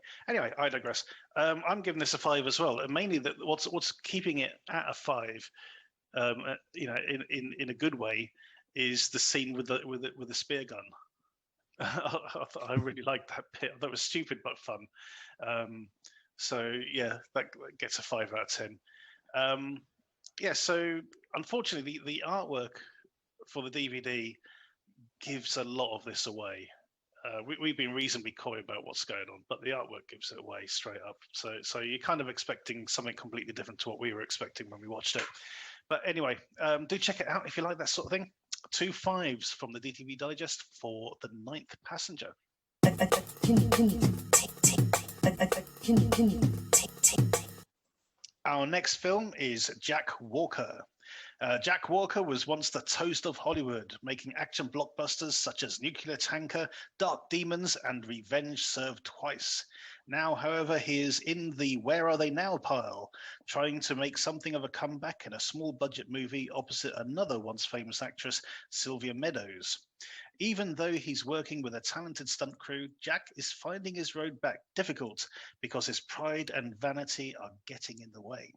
I digress. I'm giving this a 5 as well, and mainly that what's keeping it at a 5, in a good way, is the scene with the spear gun. I really liked that bit. That was stupid but fun. So yeah, that gets a 5 out of 10. So unfortunately, the artwork for the DVD gives a lot of this away. We've been reasonably coy about what's going on, but the artwork gives it away straight up. So you're kind of expecting something completely different to what we were expecting when we watched it. But anyway, do check it out if you like that sort of thing. 2 5s from the DTV Digest for The Ninth Passenger. Our next film is Jack Walker. Jack Walker was once the toast of Hollywood, making action blockbusters such as Nuclear Tanker, Dark Demons, and Revenge Served Twice. Now, however, he is in the Where Are They Now pile, trying to make something of a comeback in a small budget movie opposite another once famous actress, Sylvia Meadows. Even though he's working with a talented stunt crew, Jack is finding his road back difficult because his pride and vanity are getting in the way.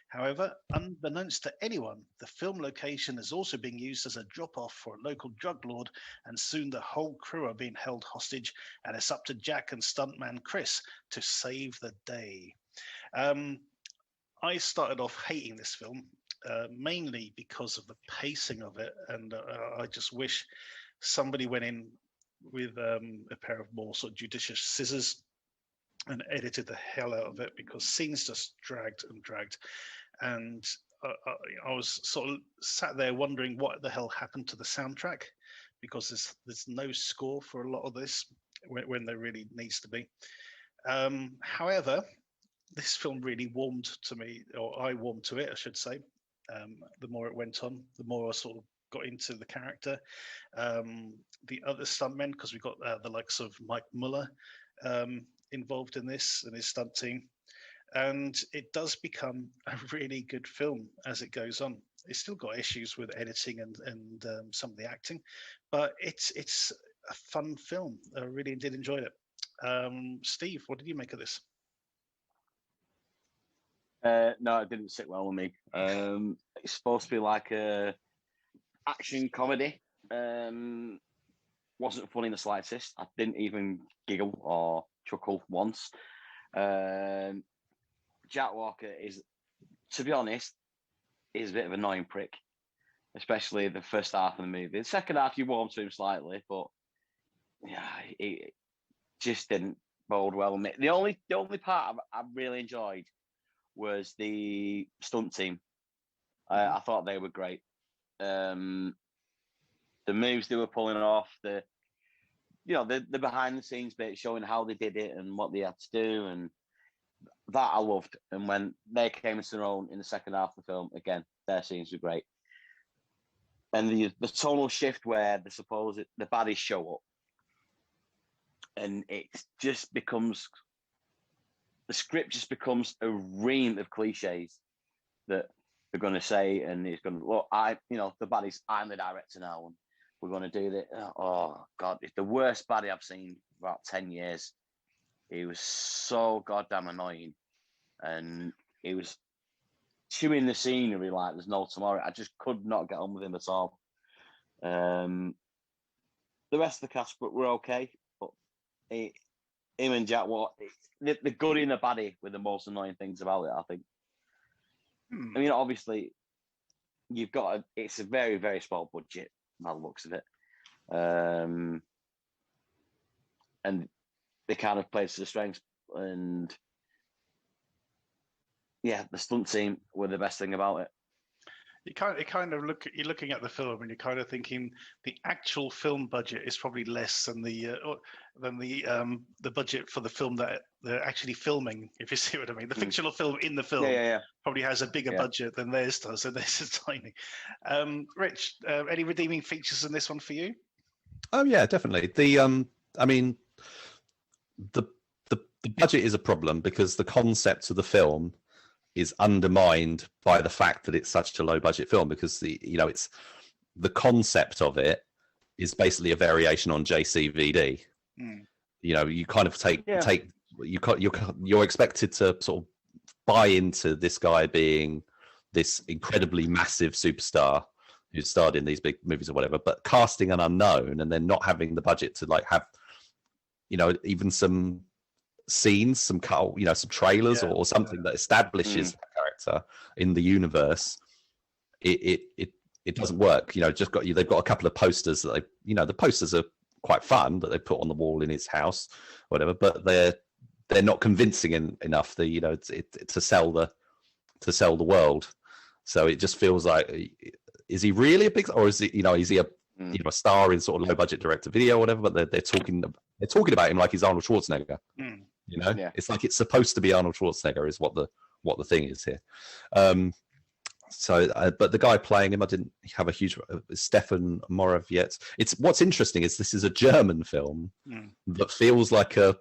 However, unbeknownst to anyone, the film location is also being used as a drop-off for a local drug lord, and soon the whole crew are being held hostage, and it's up to Jack and stuntman Chris to save the day. I started off hating this film, mainly because of the pacing of it, and I just wish somebody went in with a pair of more sort of judicious scissors and edited the hell out of it, because scenes just dragged and dragged. And I was sort of sat there wondering what the hell happened to the soundtrack, because there's no score for a lot of this when there really needs to be. However, this film really warmed to me, or I warmed to it, I should say. The more it went on, the more I sort of got into the character. The other stuntmen, because we got the likes of Mike Muller involved in this and his stunt team. And it does become a really good film as it goes on. It's still got issues with editing and some of the acting, but it's a fun film. I really did enjoy it. Steve, what did you make of this? No, it didn't sit well with me. It's supposed to be like a action comedy. Wasn't funny in the slightest. I didn't even giggle or chuckle once. Jack Walker is, to be honest, is a bit of an annoying prick, especially the first half of the movie. The second half, you warm to him slightly, but yeah, it just didn't bode well with me. The only part I really enjoyed was the stunt team. I thought they were great. The moves they were pulling off, the behind the scenes bit, showing how they did it and what they had to do, and that I loved. And when they came into their own in the second half of the film, again, their scenes were great. And the tonal shift where the baddies show up, and it just becomes, the script just becomes a ream of cliches that they're going to say, and it's going to, look, the baddies, I'm the director now, and we're going to do that. Oh God, it's the worst baddie I've seen for about 10 years. He was so goddamn annoying, and he was chewing the scenery like there's no tomorrow. I just could not get on with him at all. The rest of the cast were okay, but him and Jack, the goodie and the baddie were the most annoying things about it, I think. I mean, obviously, it's a very, very small budget by the looks of it. And they kind of played to the strengths. And yeah, the stunt team were the best thing about it. You're looking at the film and you're kind of thinking the actual film budget is probably less than the budget for the film that they're actually filming. If you see what I mean, the fictional film in the film probably has a bigger budget than theirs does, and theirs is tiny. Rich, any redeeming features in this one for you? Oh yeah, definitely. The budget is a problem because the concept of the film is undermined by the fact that it's such a low budget film, because it's the concept of it is basically a variation on JCVD. You kind of you're expected to sort of buy into this guy being this incredibly massive superstar who starred in these big movies or whatever, but casting an unknown and then not having the budget to like have even some scenes, some trailers or something that establishes that character in the universe, it doesn't work. They've got a couple of posters that the posters are quite fun that they put on the wall in his house, whatever, but they're not convincing enough to sell the world. So it just feels like, is he really a big, or is he a star in sort of low budget direct to video or whatever, but they're talking about him like he's Arnold Schwarzenegger. It's like it's supposed to be Arnold Schwarzenegger is what the thing is here. But the guy playing him, I didn't have a huge Stefan Morawiecki. It's what's interesting is this is a German film that feels like a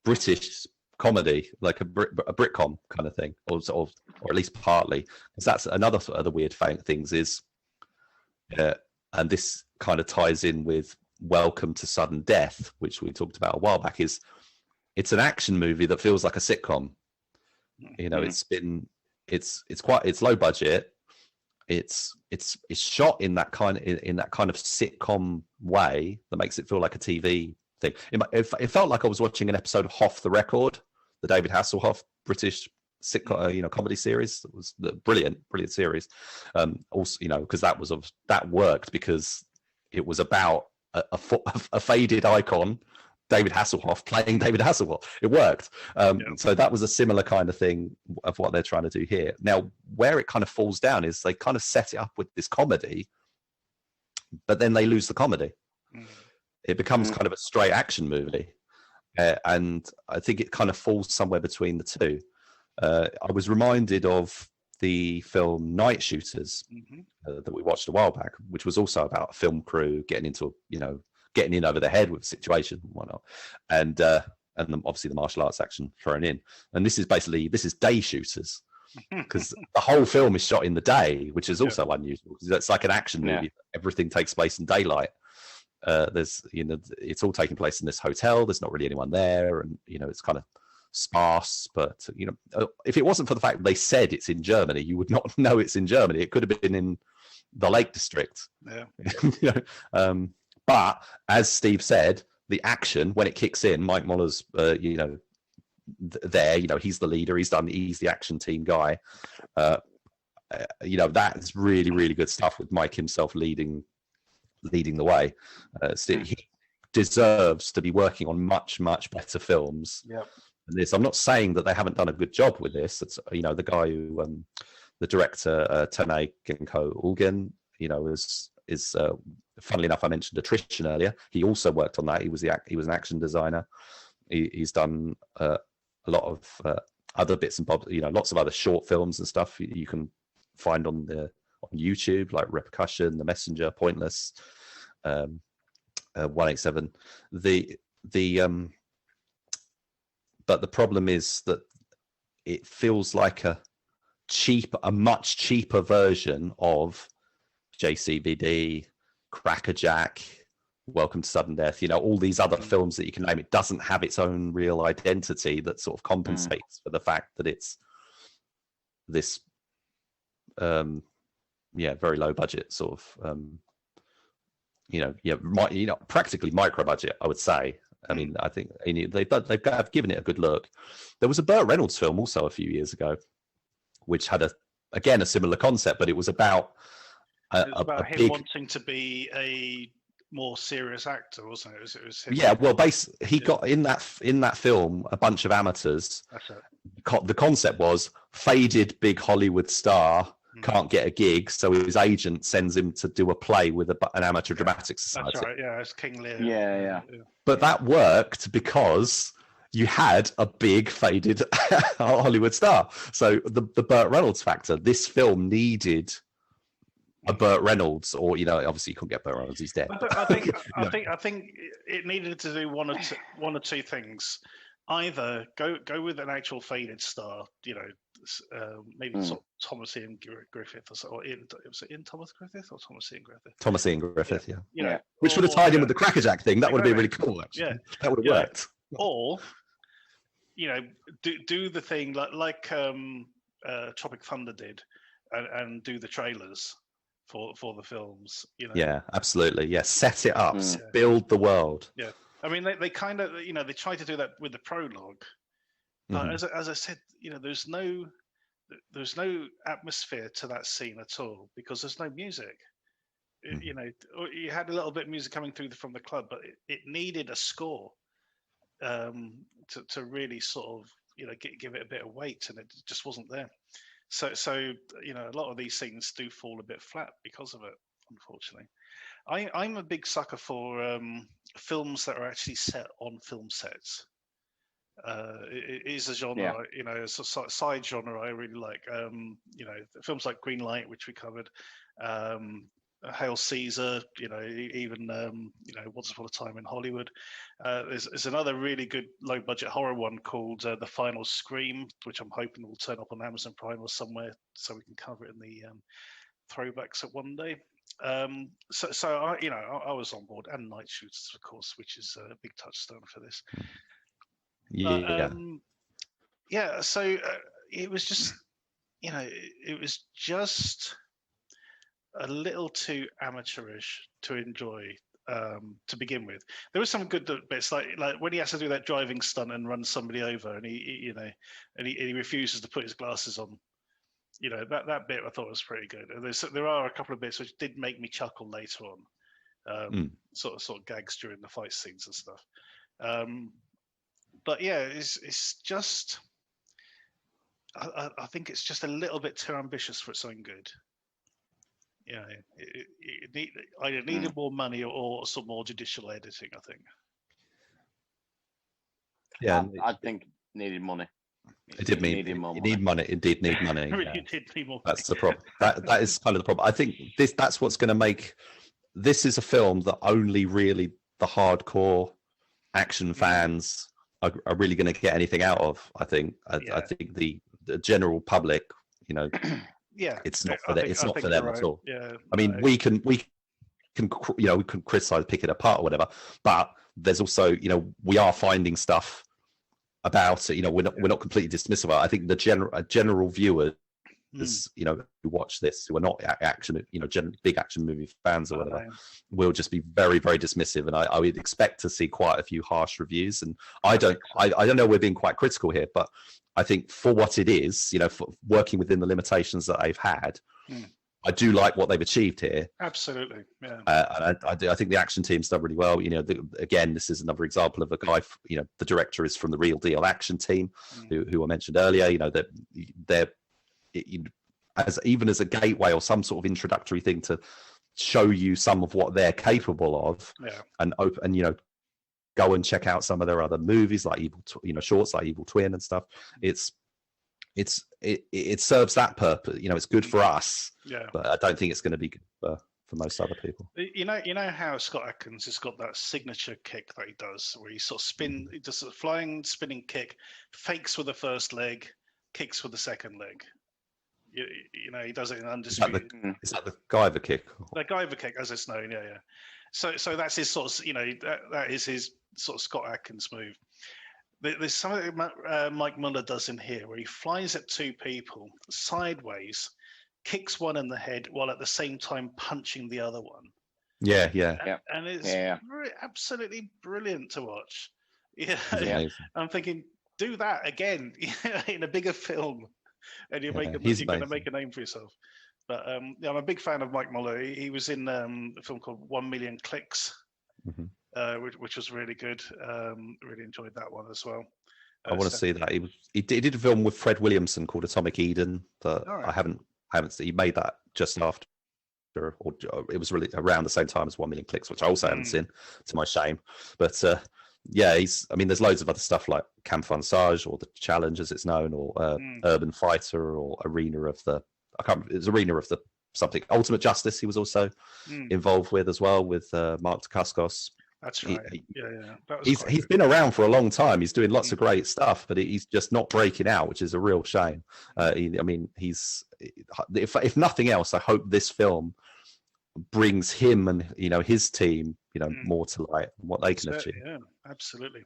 British comedy, like a Britcom kind of thing, or at least partly, because that's another of the weird things is, and this kind of ties in with Welcome to Sudden Death, which we talked about a while back. It's an action movie that feels like a sitcom. It's low budget. It's shot in that kind of sitcom way that makes it feel like a TV thing. It felt like I was watching an episode of Off the Record, the David Hasselhoff British sitcom, comedy series. That was the brilliant series. Also, because that worked because it was about a faded icon, David Hasselhoff playing David Hasselhoff. It worked. So that was a similar kind of thing of what they're trying to do here. Now, where it kind of falls down is they kind of set it up with this comedy, but then they lose the comedy. It becomes kind of a straight action movie. And I think it kind of falls somewhere between the two. I was reminded of the film Night Shooters that we watched a while back, which was also about a film crew getting in over their head with a situation and whatnot, and obviously the martial arts action thrown in. And this is Day Shooters, because the whole film is shot in the day, which is also unusual because it's like an action movie. Everything takes place in daylight. It's all taking place in this hotel. There's not really anyone there, and it's kind of sparse. But if it wasn't for the fact that they said it's in Germany, you would not know it's in Germany. It could have been in the Lake District. But as Steve said, the action, when it kicks in, Mike Muller's, there, he's the leader. He's the action team guy. That's really, really good stuff with Mike himself leading the way. He deserves to be working on much, much better films than this. I'm not saying that they haven't done a good job with this. It's, the guy who, the director, Tane Genko Ulgen, is funnily enough, I mentioned Attrition earlier. He also worked on that. He was an action designer. He's done a lot of other bits and bobs, lots of other short films and stuff you can find on YouTube, like Repercussion, The Messenger, Pointless, 187. But the problem is that it feels like a much cheaper version of JCVD, Crackerjack, Welcome to Sudden Death, all these other films that you can name. It doesn't have its own real identity that sort of compensates for the fact that it's this, very low budget sort of practically micro budget, I would say. I mean, I think they've given it a good look. There was a Burt Reynolds film also a few years ago, which had a similar concept, but it was about about him big wanting to be a more serious actor, wasn't it? It was him. Yeah, well, he got in that film a bunch of amateurs. That's it. The concept was faded big Hollywood star can't get a gig, so his agent sends him to do a play with an amateur dramatic society. That's right. Yeah, it's King Lear. Yeah. But that worked because you had a big faded Hollywood star. So the Burt Reynolds factor. This film needed a Burt Reynolds, or obviously you couldn't get Burt Reynolds; he's dead. I think it needed to do one or two things. Either go with an actual faded star, maybe Thomas Ian Griffith or was it Ian Thomas Griffith or Thomas Ian Griffith? Thomas Ian Griffith, yeah. Which or, would have tied in with the Crackerjack thing. That would have been really cool, actually. Yeah, that would have worked. Or do the thing like Tropic Thunder did, and do the trailers for the films. Yeah, absolutely. Yeah, set it up, build the world. Yeah. I mean, they kind of, they try to do that with the prologue, but as I said, there's no atmosphere to that scene at all because there's no music. You had a little bit of music coming through from the club, but it needed a score to really sort of give it a bit of weight, and it just wasn't there. So a lot of these scenes do fall a bit flat because of it, unfortunately. I'm a big sucker for films that are actually set on film sets. It is a genre, it's a side genre I really like. Films like Green Light, which we covered, Hail Caesar, even Once Upon a Time in Hollywood. There's another really good low-budget horror one called The Final Scream, which I'm hoping will turn up on Amazon Prime or somewhere so we can cover it in the throwbacks at one day. So I was on board, and Night Shooters, of course, which is a big touchstone for this. So it was just it was just a little too amateurish to enjoy to begin with. There were some good bits, like when he has to do that driving stunt and run somebody over, and he refuses to put his glasses on. That bit I thought was pretty good. There are a couple of bits which did make me chuckle later on, sort of gags during the fight scenes and stuff. But yeah, it's just I think it's just a little bit too ambitious for its own good. It either needed more money or some more judicial editing, I think. Yeah, I think it needed money. It did need money. It did need money. It did need more. That's the problem. That is kind of the problem. I think that's what's going to make this is a film that only really the hardcore action fans are really going to get anything out of. I think. I think the general public, it's not for them. It's not for them at all. Yeah, I mean, we can criticize, pick it apart or whatever, but there's also we are finding stuff about it. We're not completely dismissive of it. I think the general viewers, who watch this, who are not action, big action movie fans or whatever, will just be very, very dismissive. And I would expect to see quite a few harsh reviews. And I don't know, we're being quite critical here, but I think for what it is, for working within the limitations that they've had, I do like what they've achieved here. Absolutely, yeah. I think the action team's done really well. Again, this is another example of a guy. The director is from the Real Deal action team, who I mentioned earlier. They're even as a gateway or some sort of introductory thing to show you some of what they're capable of, and go and check out some of their other movies like shorts like Evil Twin and stuff. It serves that purpose. It's good for us, but I don't think it's going to be good for most other people. You know how Scott Adkins has got that signature kick that he does, where he sort of he does a flying spinning kick, fakes with the first leg, kicks with the second leg. He does it in Undisputed. Is that the Guyver kick? The Guyver kick, as it's known, yeah. So that's his sort of, that is his sort of Scott Adkins move. There's something Mike Muller does in here where he flies at two people sideways, kicks one in the head while at the same time punching the other one. Yeah. And it's absolutely brilliant to watch. Yeah, He's amazing. I'm thinking, do that again in a bigger film, and you're going to make a name for yourself. But I'm a big fan of Mike Muller. He was in a film called 1 Million Clicks, which was really good. Really enjoyed that one as well. I want to see that. He did a film with Fred Williamson called Atomic Eden that I haven't seen. He made that just after, or it was really around the same time as 1 Million Clicks, which I also haven't seen, to my shame. But there's loads of other stuff like Camp Funsage or The Challenge, as it's known, or Urban Fighter, or Arena of the something Ultimate Justice. He was also involved with as well, with Mark Dacascos. That's right. He's been around for a long time. He's doing lots of great stuff, but he's just not breaking out, which is a real shame. If nothing else, I hope this film brings him and his team more to light and what they can achieve. Yeah, absolutely.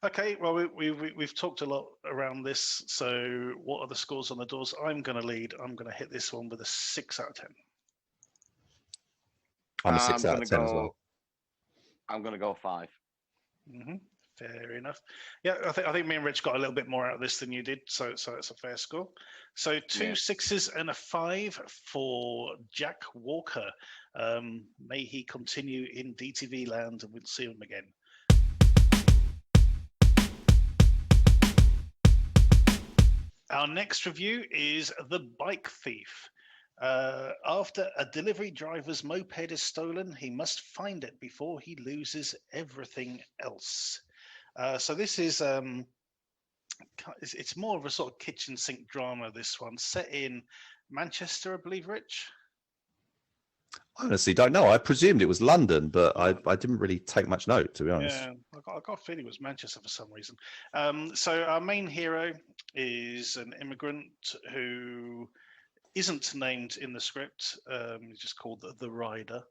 Okay, well we've talked a lot around this. So what are the scores on the doors? I'm going to lead. I'm going to hit this one with a 6 out of 10. I'm a 6 out of 10 as well. I'm going to go 5. Fair enough. Yeah, I think me and Rich got a little bit more out of this than you did, so it's a fair score. So 2 6s and a 5 for Jack Walker. May he continue in DTV land, and we'll see him again. Our next review is The Bike Thief. After a delivery driver's moped is stolen, he must find it before he loses everything else. So this is it's more of a sort of kitchen sink drama. This one set in Manchester, I believe. Rich? I honestly don't know. I presumed it was London, but I didn't really take much note, to be honest. Yeah, I got a feeling it was Manchester for some reason. So our main hero is an immigrant who isn't named in the script. He's just called the Rider.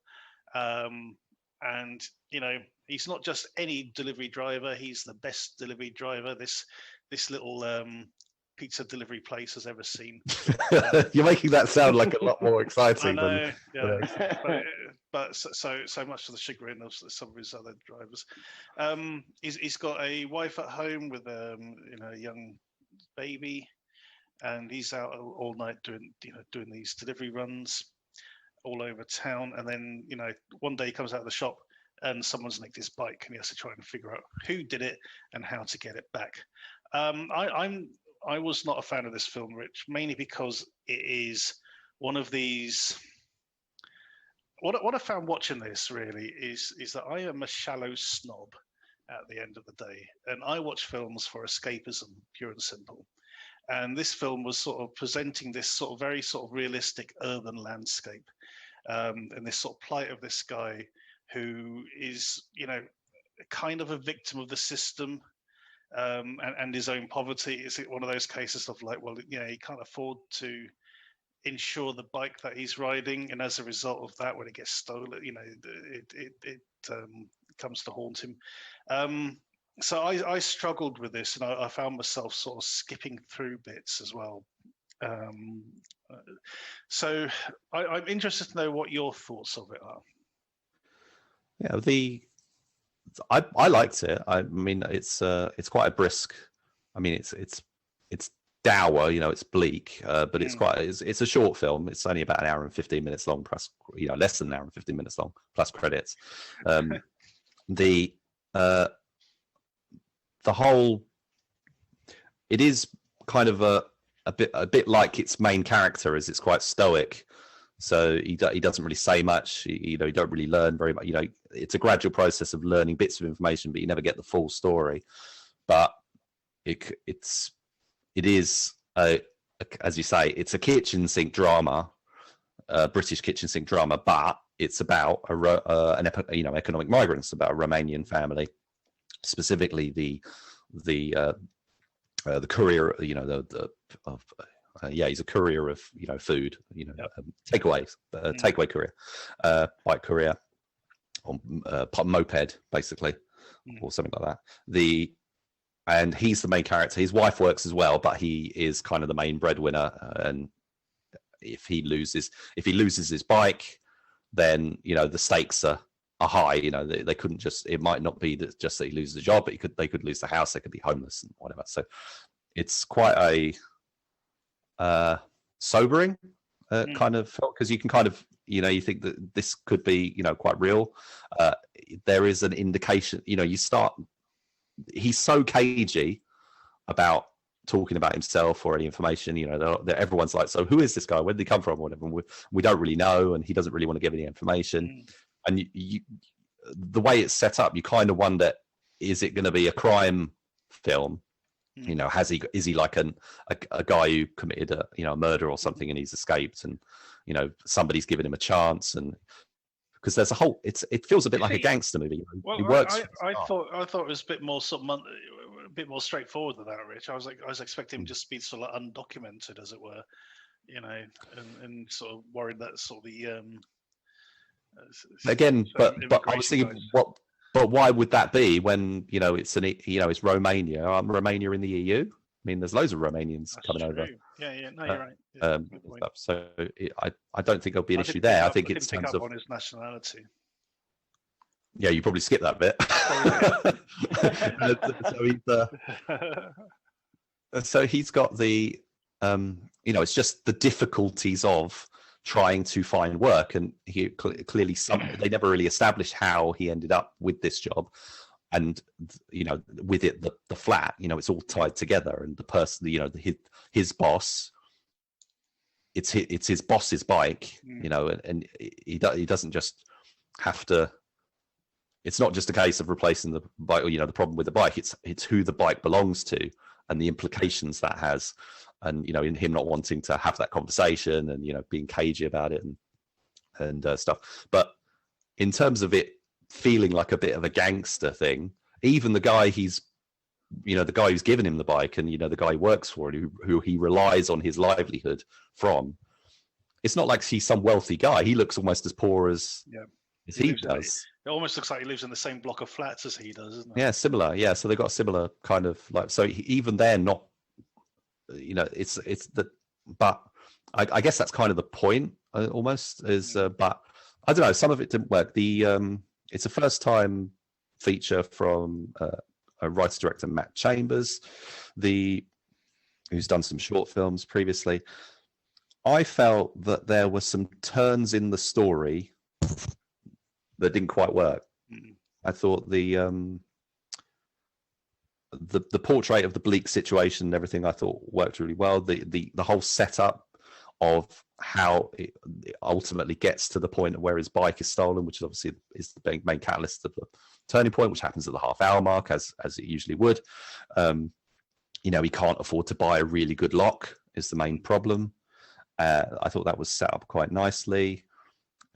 And, he's not just any delivery driver. He's the best delivery driver this little pizza delivery place has ever seen. You're making that sound like a lot more exciting. I know, but so much to the chagrin of some of his other drivers. He's got a wife at home with a young baby, and he's out all night doing these delivery runs all over town. And then one day he comes out of the shop and someone's nicked his bike, and he has to try and figure out who did it and how to get it back. I was not a fan of this film, Rich, mainly because it is one of these. What I found watching this really is that I am a shallow snob at the end of the day, and I watch films for escapism, pure and simple. And this film was sort of presenting this sort of very sort of realistic urban landscape, and this sort of plight of this guy who is, kind of a victim of the system, and his own poverty. Is it one of those cases of like, well, he can't afford to insure the bike that he's riding, and as a result of that, when it gets stolen, it comes to haunt him. So I struggled with this, and I found myself sort of skipping through bits as well. So I'm interested to know what your thoughts of it are. Yeah, I liked it. I mean, it's quite a brisk. I mean, it's dour, it's bleak, but it's a short film. It's only about an hour and 15 minutes long, plus less than an hour and 15 minutes long, plus credits. The whole, it is kind of a bit like its main character, as it's quite stoic. So he doesn't really say much. You don't really learn very much. It's a gradual process of learning bits of information, but you never get the full story. But it is as you say, it's a kitchen sink drama, British kitchen sink drama, but it's about economic migrants, about a Romanian family, specifically the courier, he's a courier of food, takeaways, takeaway courier, bike courier, or moped basically, or something like that. And he's the main character. His wife works as well, but he is kind of the main breadwinner. And if he loses his bike, then the stakes are high. They couldn't just. It might not be just that he loses the job, but they could lose the house. They could be homeless and whatever. So it's quite a sobering kind of, because you can kind of you think that this could be quite real. There is an indication. He's so cagey about talking about himself or any information. Everyone's like, so who is this guy? Where did he come from? Or whatever. And we don't really know, and he doesn't really want to give any information. And the way it's set up, you kind of wonder, is it going to be a crime film? Is he like a guy who committed a murder or something, and he's escaped, and somebody's given him a chance, and because there's a whole, it feels a bit like a gangster movie. Well, he works. I thought it was a bit more a bit more straightforward than that, Rich. I was expecting him just to be sort of undocumented, as it were, and sort of worried that sort of the again, but I was thinking what. But why would that be when it's Romania? Romania in the EU. I mean, there's loads of Romanians coming over. Yeah. No, you're right. Yeah, so I don't think there'll be an issue there. I think it's pick up on his nationality. Yeah, you probably skipped that bit. So he's got the it's just the difficulties of trying to find work, and he clearly they never really established how he ended up with this job, and with it the flat, it's all tied together, and the person, his boss, it's his boss's bike, and he doesn't just have to. It's not just a case of replacing the bike, or the problem with the bike. It's who the bike belongs to and the implications that has. And in him not wanting to have that conversation, and being cagey about it, and stuff. But in terms of it feeling like a bit of a gangster thing, even the guy the guy who's given him the bike, and the guy he works for, and who he relies on his livelihood from, it's not like he's some wealthy guy. He looks almost as poor as he does. It almost looks like he lives in the same block of flats as he does, isn't it? Yeah, similar. Yeah, so they've got a similar kind of like. So even they're not. It's the, but I guess that's kind of the point almost is, but I don't know, some of it didn't work. It's a first time feature from a writer director, Matt Chambers, who's done some short films previously. I felt that there were some turns in the story that didn't quite work. I thought the portrait of the bleak situation and everything, I thought worked really well. The whole setup of how it ultimately gets to the point of where his bike is stolen, which obviously is the main catalyst of the turning point, which happens at the half-hour mark, as it usually would. He can't afford to buy a really good lock is the main problem. I thought that was set up quite nicely.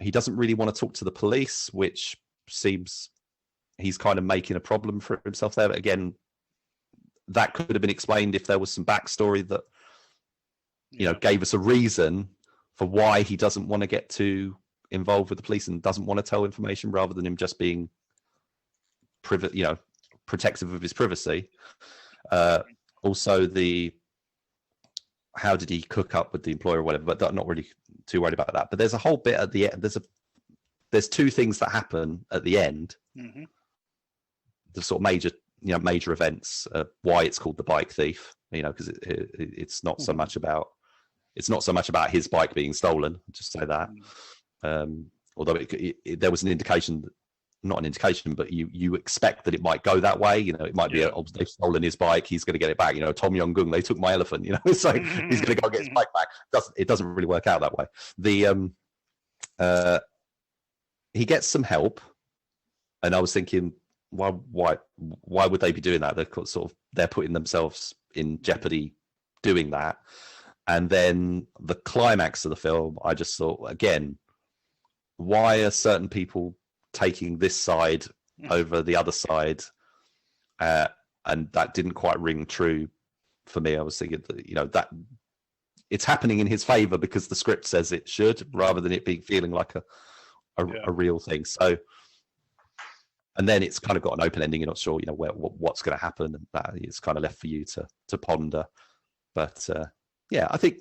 He doesn't really want to talk to the police, which seems he's kind of making a problem for himself there. But again, that could have been explained if there was some backstory that gave us a reason for why he doesn't want to get too involved with the police and doesn't want to tell information, rather than him just being protective of his privacy. Also, how did he cook up with the employer or whatever, but not really too worried about that. But there's a whole bit at the end. There's two things that happen at the end. Mm-hmm. The sort of major events, why it's called the bike thief, because it's not so much about his bike being stolen. I'll just say that. Although there was an indication, not an indication, but you expect that it might go that way. It might be they've stolen his bike, he's going to get it back. Tom Yong-gung, they took my elephant. So he's going to go get his bike back. It doesn't really work out that way. He gets some help, and I was thinking, why would they be doing that? They're putting themselves in jeopardy doing that. And then the climax of the film, I just thought, again, why are certain people taking this side over the other side? And that didn't quite ring true for me. I was thinking that, that it's happening in his favor because the script says it should, rather than it feeling like a real thing. So, and then it's kind of got an open ending. You're not sure, what's going to happen, and that it's kind of left for you to ponder. But I think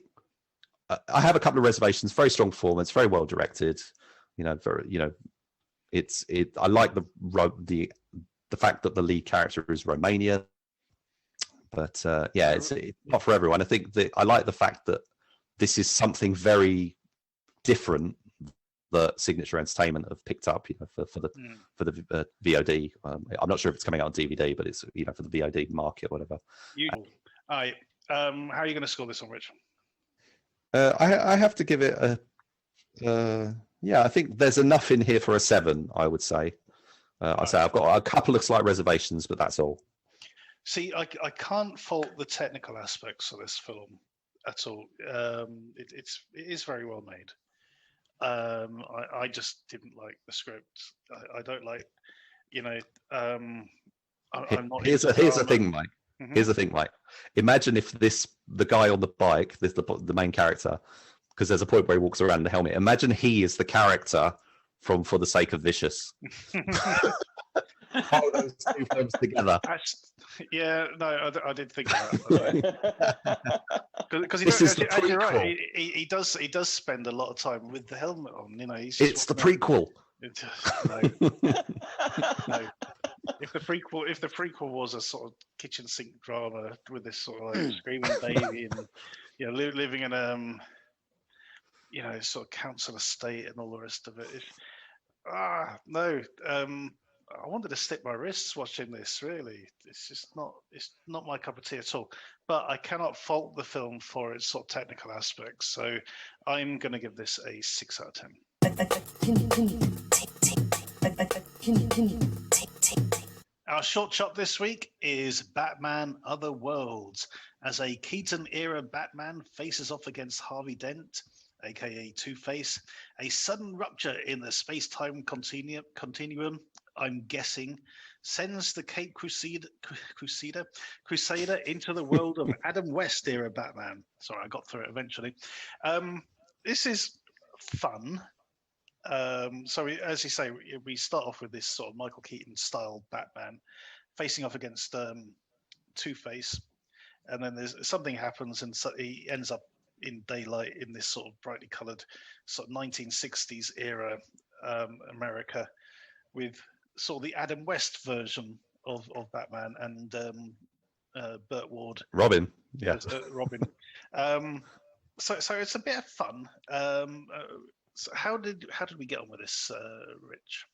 I have a couple of reservations. Very strong performance, very well directed. I like the fact that the lead character is Romania, but it's not for everyone. I think that I like the fact that this is something very different that Signature Entertainment have picked up, for the VOD. I'm not sure if it's coming out on DVD, but it's for the VOD market, or whatever. All right. How are you going to score this one, Rich? I have to give it a. I think there's enough in here for a 7. I would say. I've got a couple of slight reservations, but that's all. See, I can't fault the technical aspects of this film at all. It is very well made. I just didn't like the script. I don't like, I'm not. Here's the thing, Mike. Mm-hmm. Here's the thing, Mike. Imagine if the guy on the bike, the main character, because there's a point where he walks around in the helmet. Imagine he is the character from For the Sake of Vicious. How those two films together? I did think of that. Because you're right. He does spend a lot of time with the helmet on. It's the prequel. No. If the prequel was a sort of kitchen sink drama with this sort of like screaming baby and living in sort of council estate and all the rest of it. No. I wanted to stick my wrists watching this. Really, it's not my cup of tea at all. But I cannot fault the film for its sort of technical aspects. So I'm going to give this a 6 out of 10. Our short shot this week is Batman Other Worlds, as a Keaton-era Batman faces off against Harvey Dent, aka Two-Face. A sudden rupture in the space-time continuum, I'm guessing, sends the Caped Crusader into the world of Adam West-era Batman. Sorry, I got through it eventually. This is fun. So as you say, we start off with this sort of Michael Keaton style Batman facing off against Two-Face, and then there's something happens and so he ends up in daylight in this sort of brightly coloured sort of 1960s era America, with sort of the Adam West version of Batman and Burt Ward, Robin. Robin. So it's a bit of fun. So how did we get on with this, Rich?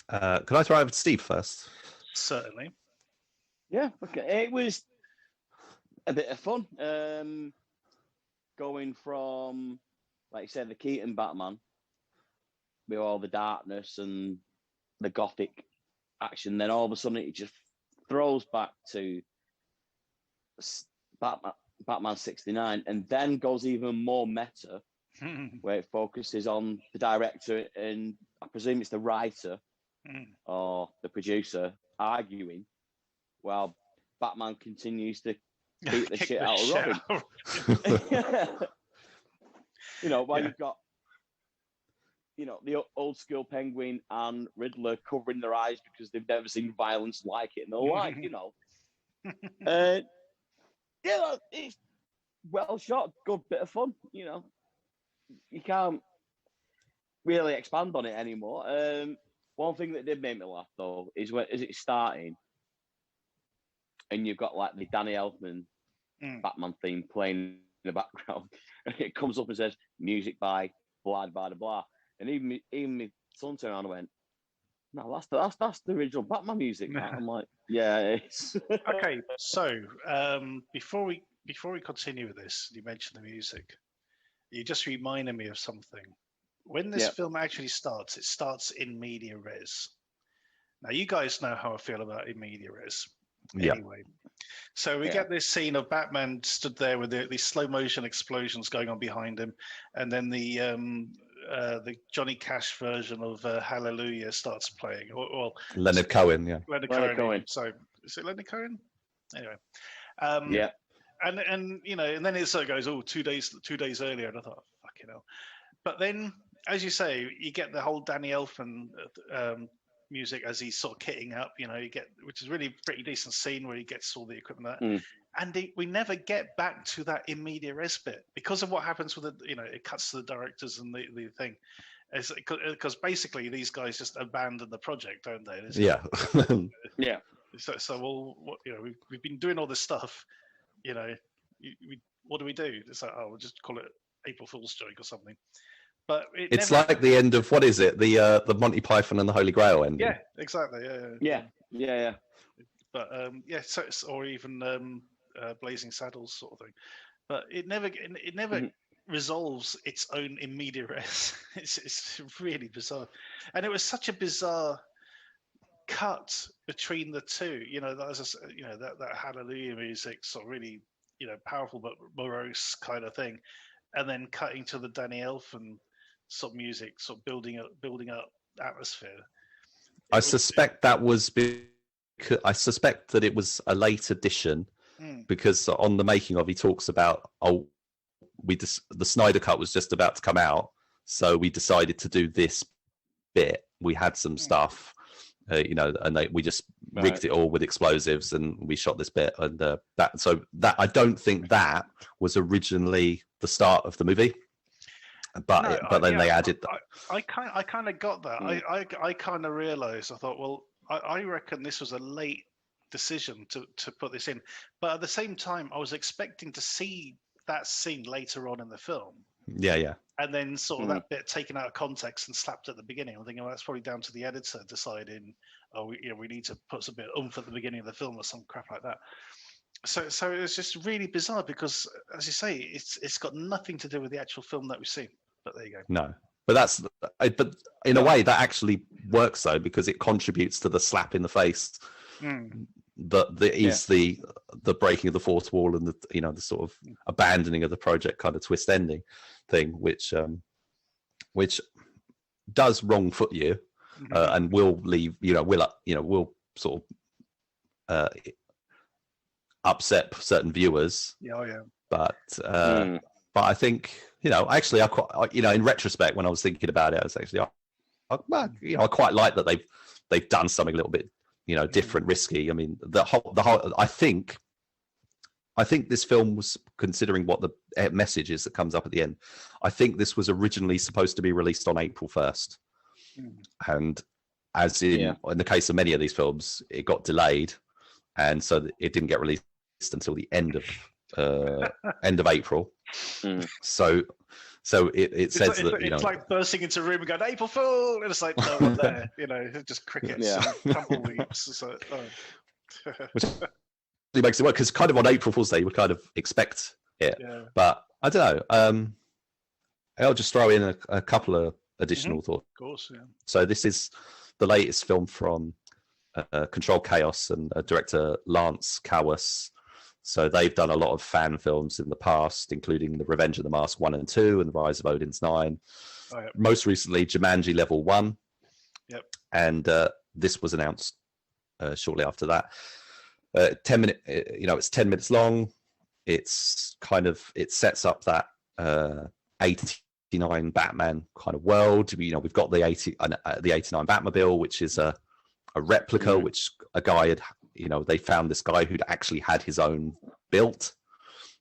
Could I try with Steve first? Certainly. Yeah, okay. It was a bit of fun. Going from, like you said, the Keaton Batman with all the darkness and the gothic action, then all of a sudden it just throws back to Batman 69, and then goes even more meta, where it focuses on the director and I presume it's the writer or the producer arguing while Batman continues to beat the shit out of Robin. While you've got the old school Penguin and Riddler covering their eyes because they've never seen violence like it and they're like, it's well shot, good bit of fun. You can't really expand on it anymore. One thing that did make me laugh though is as it's starting, and you've got like the Danny Elfman Batman theme playing in the background, and it comes up and says music by blah blah blah, and even my son turned around and went, "No, that's the original Batman music." I'm like, "Yeah, it's okay." So before we continue with this, you mentioned the music. You just reminded me of something. When this film actually starts, it starts in media res. Now, you guys know how I feel about in media res. Anyway, so we get this scene of Batman stood there with these slow motion explosions going on behind him, and then the Johnny Cash version of Hallelujah starts playing. Or Leonard Cohen, Leonard Cohen. So is it Leonard Cohen? Anyway, And then it sort of goes, 2 days earlier, and I thought, fucking hell. But then, as you say, you get the whole Danny Elfman music as he's sort of kitting up. Which is really pretty decent scene where he gets all the equipment. And we never get back to that in media res bit because of what happens with it cuts to the directors and the thing. It's because basically these guys just abandon the project, don't they? Yeah. Yeah. So well, we've been doing all this stuff, what do we do? It's like, we'll just call it April Fool's joke or something. But it's like the end of, what is it? The Monty Python and the Holy Grail ending. Yeah, exactly. Yeah. But or even Blazing Saddles sort of thing. But it never resolves its own in media res. It's really bizarre, and it was such a bizarre cut between the two. That Hallelujah music, sort of really powerful but morose kind of thing, and then cutting to the Danny Elfman sort of music, sort of building up atmosphere. I suspect that it was a late addition, because on the making of, he talks about, the Snyder Cut was just about to come out, so we decided to do this bit. We had some stuff, and we just rigged it all with explosives, and we shot this bit, and that I don't think that was originally the start of the movie, but then they added. I kind of got that. I kind of realized. I thought, well, I reckon this was a late decision to put this in, but at the same time, I was expecting to see that scene later on in the film. Yeah. And then sort of that bit taken out of context and slapped at the beginning. I'm thinking, well, that's probably down to the editor deciding, we need to put some bit of oomph at the beginning of the film or some crap like that. So it's just really bizarre because, as you say, it's got nothing to do with the actual film that we've seen. But there you go. No, but in a way that actually works though, because it contributes to the slap in the face. The breaking of the fourth wall and the sort of abandoning of the project kind of twist ending thing, which does wrong foot you, and will leave will sort of upset certain viewers. But I think actually in retrospect, when I was thinking about it, I was actually I quite like that they've done something a little bit different, risky. I mean, the whole. I think this film was, considering what the message is that comes up at the end, I think this was originally supposed to be released on April 1st. And as in the case of many of these films, it got delayed, and so it didn't get released until the end of April. So it says that it's like bursting into a room and going April Fool, and it's like no one there, just crickets and tumbleweeds. So, which makes it work, because kind of on April Fool's Day you would kind of expect it, but I don't know. I'll just throw in a couple of additional thoughts. Of course, yeah. So this is the latest film from Controlled Chaos and director Lance Kawas. So they've done a lot of fan films in the past, including The Revenge of the Mask 1 and 2 and The Rise of Odin's 9. Most recently, Jumanji Level 1. Yep. And this was announced shortly after that. 10 minute, it's 10 minutes long. It sets up that 89 Batman kind of world. We've got the 89 Batmobile, which is a replica, which a guy had. They found this guy who'd actually had his own built.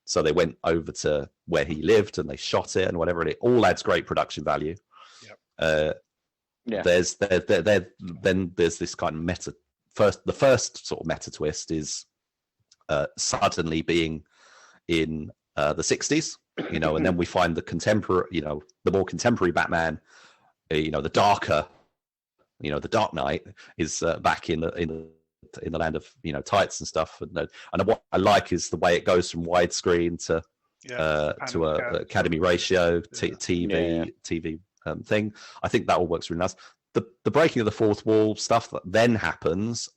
So they went over to where he lived and they shot it and whatever. And it all adds great production value. Yep. Then there's this kind of meta. The first sort of meta twist is suddenly being in the 60s, and then we find the contemporary, the more contemporary Batman, the darker, the Dark Knight is back in the land of tights and stuff, and what I like is the way it goes from widescreen to a Academy ratio TV thing. I think that all works really nice. The breaking of the fourth wall stuff that then happens,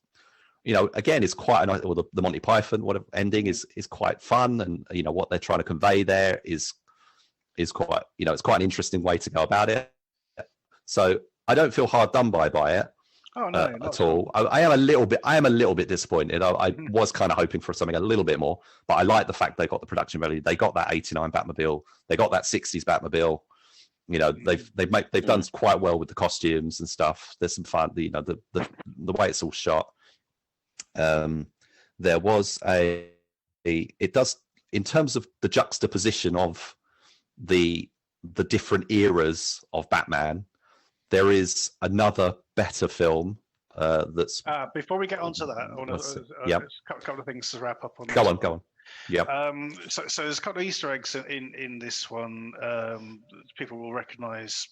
again, is quite a nice. Or the Monty Python ending is quite fun, and what they're trying to convey there is quite it's quite an interesting way to go about it. So I don't feel hard done by it. Oh no, at all. I am a little bit disappointed. I was kind of hoping for something a little bit more, but I like the fact they got the production value. They got that 89 Batmobile. They got that 60s Batmobile. They've done quite well with the costumes and stuff. There's some fun. The way it's all shot. There was it does, in terms of the juxtaposition of the different eras of Batman. there is another better film that's. Before we get onto that, I want Let's to see. Yep. a couple of things to wrap up on. Go this on, one. go on. Yeah. So there's a couple of Easter eggs in this one. People will recognise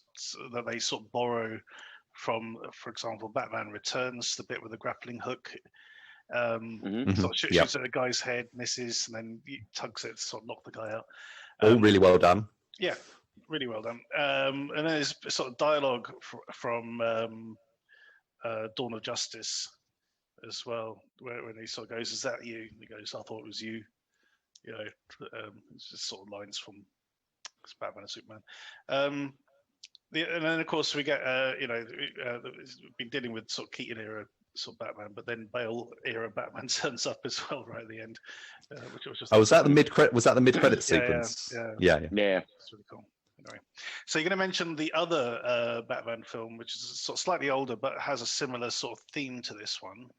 that they sort of borrow from, for example, Batman Returns, the bit with the grappling hook. Sort of shoots at a guy's head, misses, and then he tugs it to sort of knock the guy out. All really well done. Yeah, really well done. And then there's sort of dialogue from Dawn of Justice as well, when he sort of goes, "Is that you?" And he goes, "I thought it was you." You know, it's just sort of lines from Batman and Superman. And then of course we get we've been dealing with sort of Keaton era sort of Batman, but then Bale era Batman turns up as well right at the end, which was just. Was that the mid credit sequence? Yeah. It's really cool. Anyway, so you're going to mention the other Batman film, which is sort of slightly older but has a similar sort of theme to this one.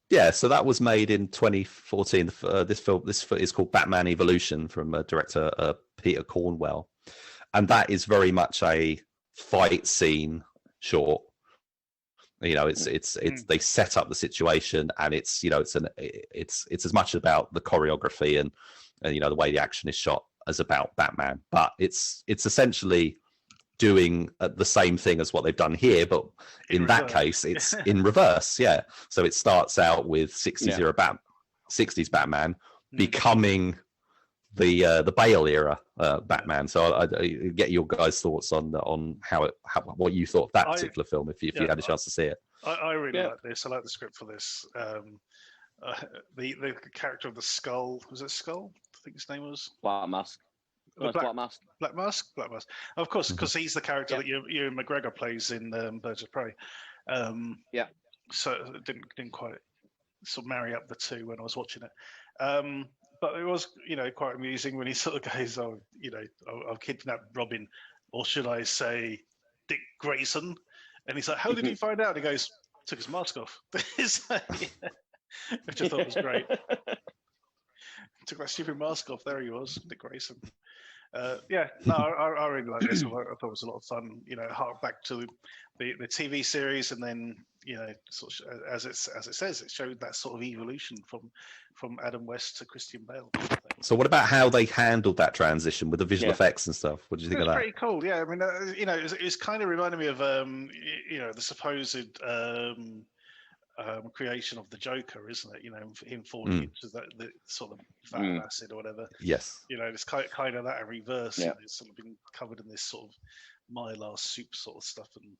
Yeah, so that was made in 2014. This film is called Batman Evolution from director Peter Cornwell, and that is very much a fight scene short. You know, it's they set up the situation, and it's as much about the choreography and the way the action is shot as about Batman, but it's essentially doing the same thing as what they've done here, but in that case it's in reverse. Yeah, so it starts out with 60s Batman becoming the Bale era Batman. So I get your guys' thoughts on what you thought of that particular film if you had a chance to see it. I really like this. I like the script for this. The character of the Skull, was it Skull? I think his name was Black Mask. Black Mask. Black Mask. Of course, because he's the character that Ewan McGregor plays in Birds of Prey. So it didn't quite sort of marry up the two when I was watching it. But it was, quite amusing when he sort of goes, "Oh, I've kidnapped Robin, or should I say, Dick Grayson?" And he's like, "How did you find out?" And he goes, "Took his mask off," which I thought was great. Took that stupid mask off. There he was, Dick Grayson. I really like this. I thought it was a lot of fun. Hark back to the TV series, and then sort of, as it says, it showed that sort of evolution from Adam West to Christian Bale. So, what about how they handled that transition with the visual effects and stuff? What do you think of that? Pretty cool. Yeah, I mean, it's kind of reminded me of the supposed creation of the Joker, isn't it? Him falling into the sort of vat of acid or whatever. Yes. It's kind of that in reverse. Yeah. It's sort of been covered in this sort of mylar soup sort of stuff and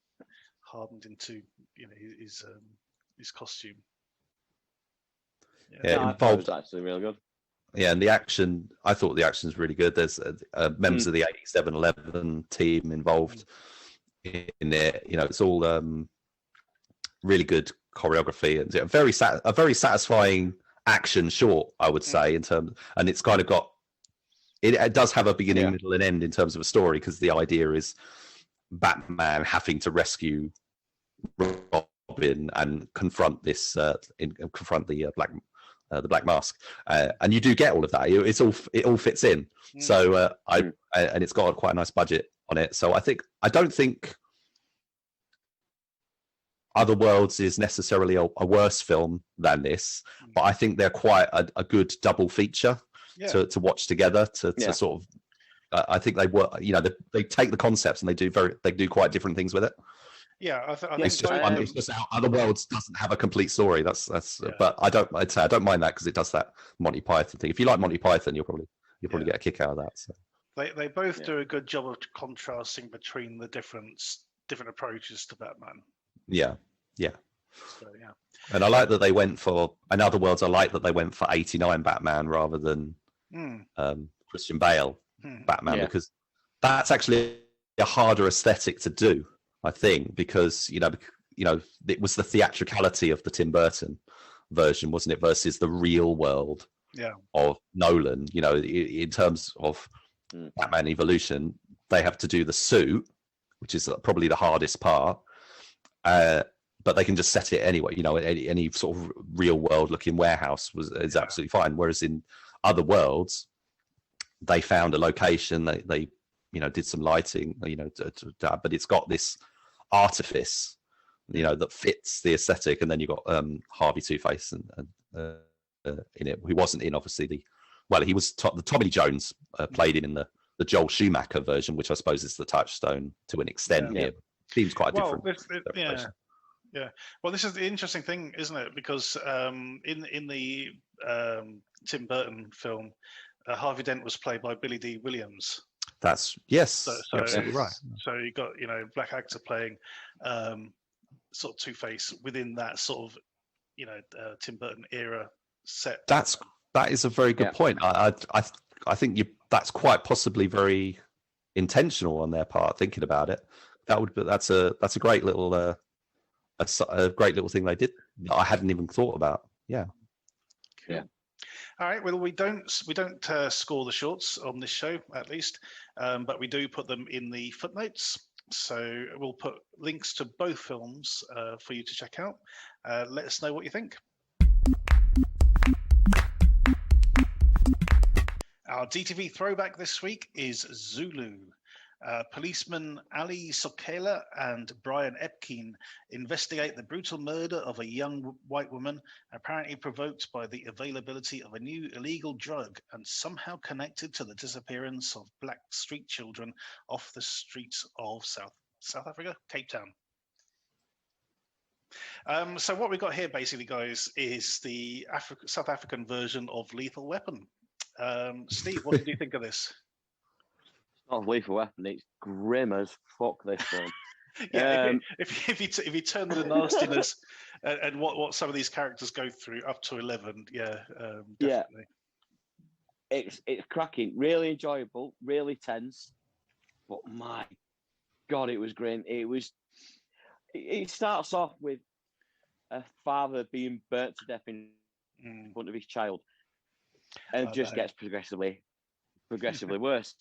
hardened into his costume. Yeah, it involved actually really good. Yeah, and the action, I thought the action is really good. There's members of the 8711 team involved in it. It's all really good choreography and a very satisfying action short, I would say, in terms, and it's kind of got it does have a beginning, middle, and end in terms of a story, because the idea is Batman having to rescue Robin and confront the Black Mask, and you do get all of that. It all fits in. So and it's got quite a nice budget on it. So I don't think Other Worlds is necessarily a worse film than this, but I think they're quite a good double feature to watch together. To sort of, I think they work. They take the concepts and they do quite different things with it. Yeah, I think it's just Other Worlds doesn't have a complete story. That's. But I don't mind that, because it does that Monty Python thing. If you like Monty Python, you'll probably get a kick out of that. So. They both do a good job of contrasting between the different approaches to Batman. Yeah. So, and I like that they went for, in Other Worlds, I like that they went for 89 Batman rather than Christian Bale Batman, because that's actually a harder aesthetic to do, I think, because it was the theatricality of the Tim Burton version, wasn't it, versus the real world of Nolan. In terms of Batman Evolution, they have to do the suit, which is probably the hardest part, but they can just set it anyway. Any sort of real world looking warehouse is absolutely fine. Whereas in Other Worlds, they found a location, they did some lighting, but it's got this artifice, that fits the aesthetic. And then you got Harvey Two-Face and in it, who wasn't in obviously he was the Tommy Lee Jones played him in the Joel Schumacher version, which I suppose is the touchstone to an extent. Here seems quite different. Yeah. Well, this is the interesting thing, isn't it? Because in the Tim Burton film, Harvey Dent was played by Billy D. Williams. That's you're absolutely right. So you got black actor playing sort of Two-Face within that sort of Tim Burton era set. That is a very good point. I think that's quite possibly very intentional on their part. Thinking about it, that's a great little a great little thing they did that I hadn't even thought about. Yeah. Cool. Yeah. All right. Well, we don't score the shorts on this show, at least, but we do put them in the footnotes. So we'll put links to both films for you to check out. Let us know what you think. Our DTV throwback this week is Zulu. Policemen Ali Sokela and Brian Epkine investigate the brutal murder of a young white woman, apparently provoked by the availability of a new illegal drug and somehow connected to the disappearance of black street children off the streets of South Africa, Cape Town. So what we got here, basically, guys, is the South African version of Lethal Weapon. Steve, what did you think of this? It's not a Lethal Weapon. It's grim as fuck, this film. If you turn the nastiness and what some of these characters go through up to 11, definitely. It's cracking, really enjoyable, really tense. But my God, it was grim. It starts off with a father being burnt to death in front of his child, and it just gets progressively worse.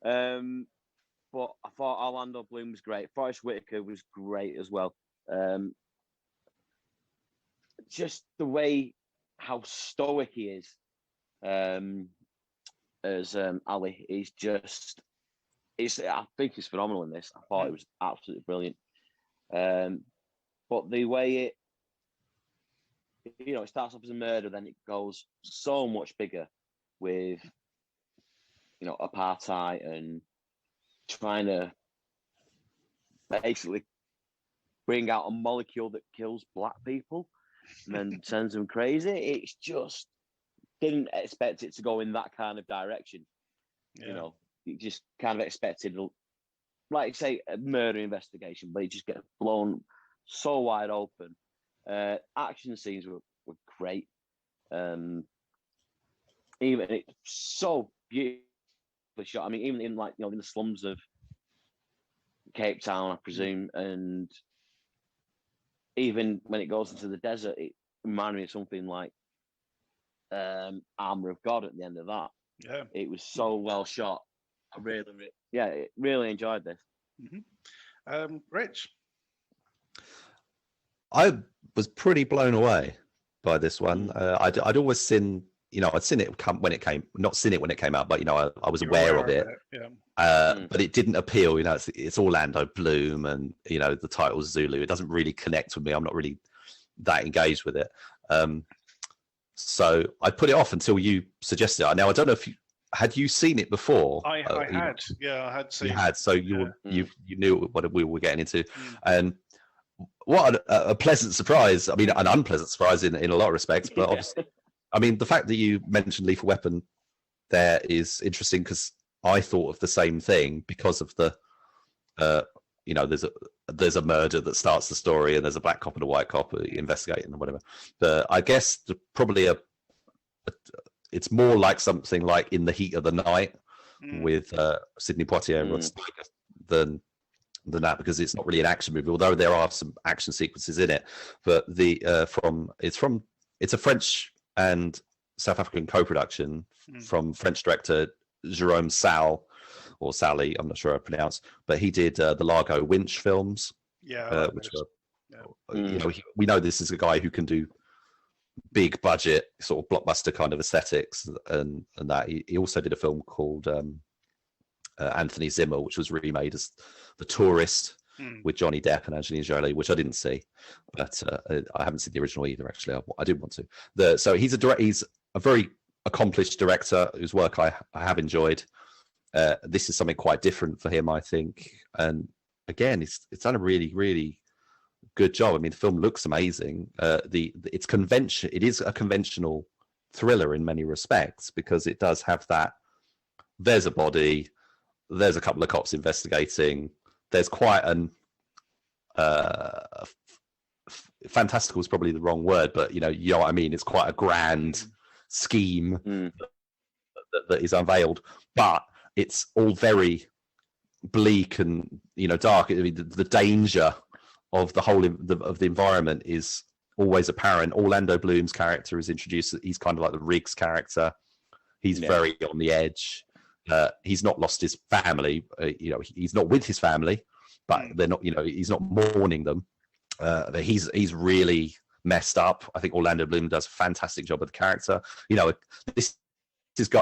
But I thought Orlando Bloom was great. Forrest Whitaker was great as well. Just the way how stoic he is as Ali is just. I think he's phenomenal in this. I thought it was absolutely brilliant. But the way it starts off as a murder, then it goes so much bigger with, apartheid and trying to basically bring out a molecule that kills black people and then sends them crazy. It's just didn't expect it to go in that kind of direction. Yeah. You just kind of expected, like say, a murder investigation, but it just gets blown so wide open. Action scenes were great. Even it's so beautifully shot. I mean, even in in the slums of Cape Town, I presume, and even when it goes into the desert, it reminded me of something like Armor of God at the end of that. Yeah, it was so well shot. I really enjoyed this. Mm-hmm. Rich, I was pretty blown away by this one. I'd always seen, I'd seen it when it came, not seen it when it came out, but I was aware of it. Yeah. But it didn't appeal. It's Orlando Bloom, and the title's Zulu. It doesn't really connect with me. I'm not really that engaged with it. So I put it off until you suggested it. Now I don't know if had you seen it before? I had. Yeah, I had seen. You had. So you knew what we were getting into, and what a pleasant surprise. I mean, an unpleasant surprise in a lot of respects, but obviously, I mean, the fact that you mentioned Lethal Weapon there is interesting because I thought of the same thing because of the, there's a murder that starts the story and there's a black cop and a white cop investigating and whatever. But I guess probably it's more like something like In the Heat of the Night with Sidney Poitier and Rod Steiger than that, because it's not really an action movie, although there are some action sequences in it. But it's a French and South African co-production from French director Jerome Sal, or Sally, I'm not sure how to pronounce, but he did the Largo Winch films. Yeah, which were, we know this is a guy who can do big budget sort of blockbuster kind of aesthetics, and that he also did a film called Anthony Zimmer, which was remade as The Tourist, with Johnny Depp and Angelina Jolie, which I didn't see, but I haven't seen the original either. Actually, I do want to. So he's a very accomplished director whose work I have enjoyed. This is something quite different for him, I think, and again, it's done a really, really good job. I mean, the film looks amazing. It is a conventional thriller in many respects because it does have that. There's a body. There's a couple of cops investigating. There's quite an fantastical is probably the wrong word, but you know what I mean. It's quite a grand scheme that is unveiled, but it's all very bleak and dark. I mean, the danger of the whole of the environment is always apparent. Orlando Bloom's character is introduced. He's kind of like the Riggs character. He's very on the edge. He's not lost his family. He's not with his family, but they're not. He's not mourning them. He's really messed up. I think Orlando Bloom does a fantastic job with the character.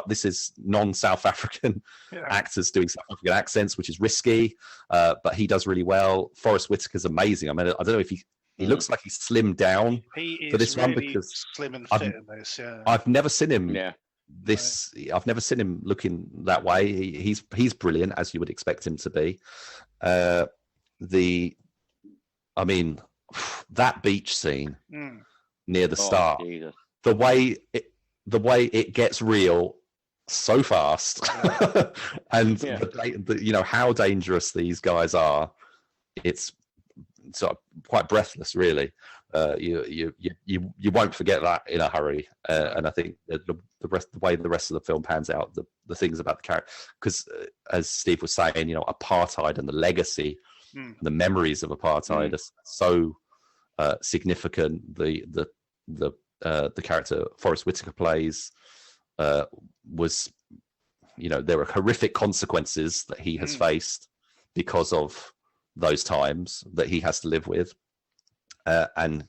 This is non-South African actors doing South African accents, which is risky, but he does really well. Forrest Whitaker's amazing. I mean, I don't know if he looks like he's slimmed down for this one because slim and fit in this. Yeah, I've never seen him. I've never seen him looking that way. He's brilliant, as you would expect him to be. That beach scene near the start, Jesus. The way it gets real so fast, and how dangerous these guys are, it's sort of quite breathless, really. You won't forget that in a hurry, and I think the way the rest of the film pans out, the things about the character, because as Steve was saying, apartheid and the legacy, the memories of apartheid are so significant. The character Forrest Whitaker plays was, there are horrific consequences that he has faced because of those times that he has to live with, and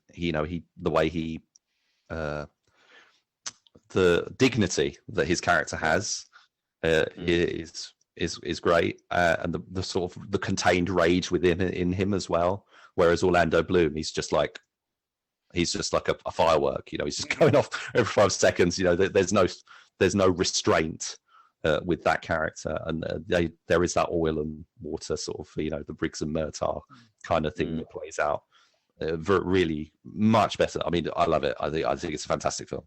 the dignity that his character has is great, and the sort of the contained rage within in him as well. Whereas Orlando Bloom, he's just like a firework. He's just going off every 5 seconds. There's no restraint with that character, and there is that oil and water sort of the Briggs and Murtaugh kind of thing that plays out really much better. I mean, I love it. I think it's a fantastic film.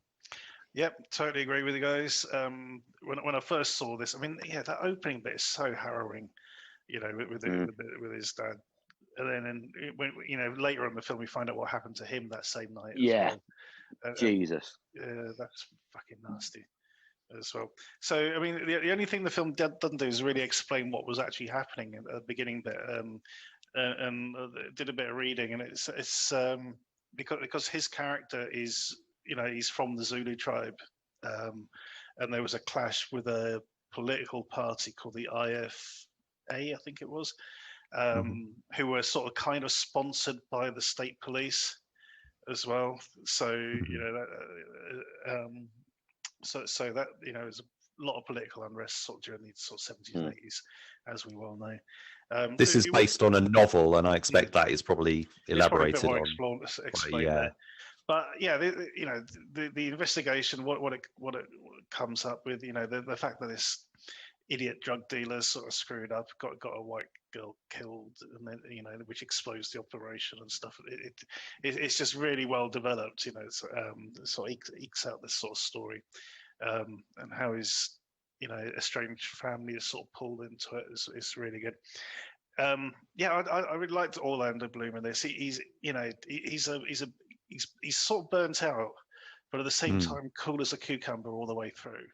Yep, totally agree with you guys. When I first saw this, I mean, that opening bit is so harrowing. With his dad. And then when later on in the film, we find out what happened to him that same night. Yeah, as well. Jesus. That's fucking nasty as well. So I mean, the only thing the film doesn't do is really explain what was actually happening at the beginning bit. And did a bit of reading, and it's because his character is he's from the Zulu tribe, and there was a clash with a political party called the IFA, I think it was. Who were sort of kind of sponsored by the state police as well. So so that there's a lot of political unrest sort of during the sort of 70s and 80s, as we well know. This is based on a novel, and I expect that is probably elaborated on. Explained there. But the investigation, what it comes up with, the fact that this idiot drug dealers sort of screwed up, got a white girl killed, and then which exposed the operation and stuff. It's just really well developed. Sort of ekes out this sort of story, and how his estranged family is sort of pulled into it. It's really good. I really liked Orlando Bloom in this. He's sort of burnt out, but at the same time cool as a cucumber all the way through.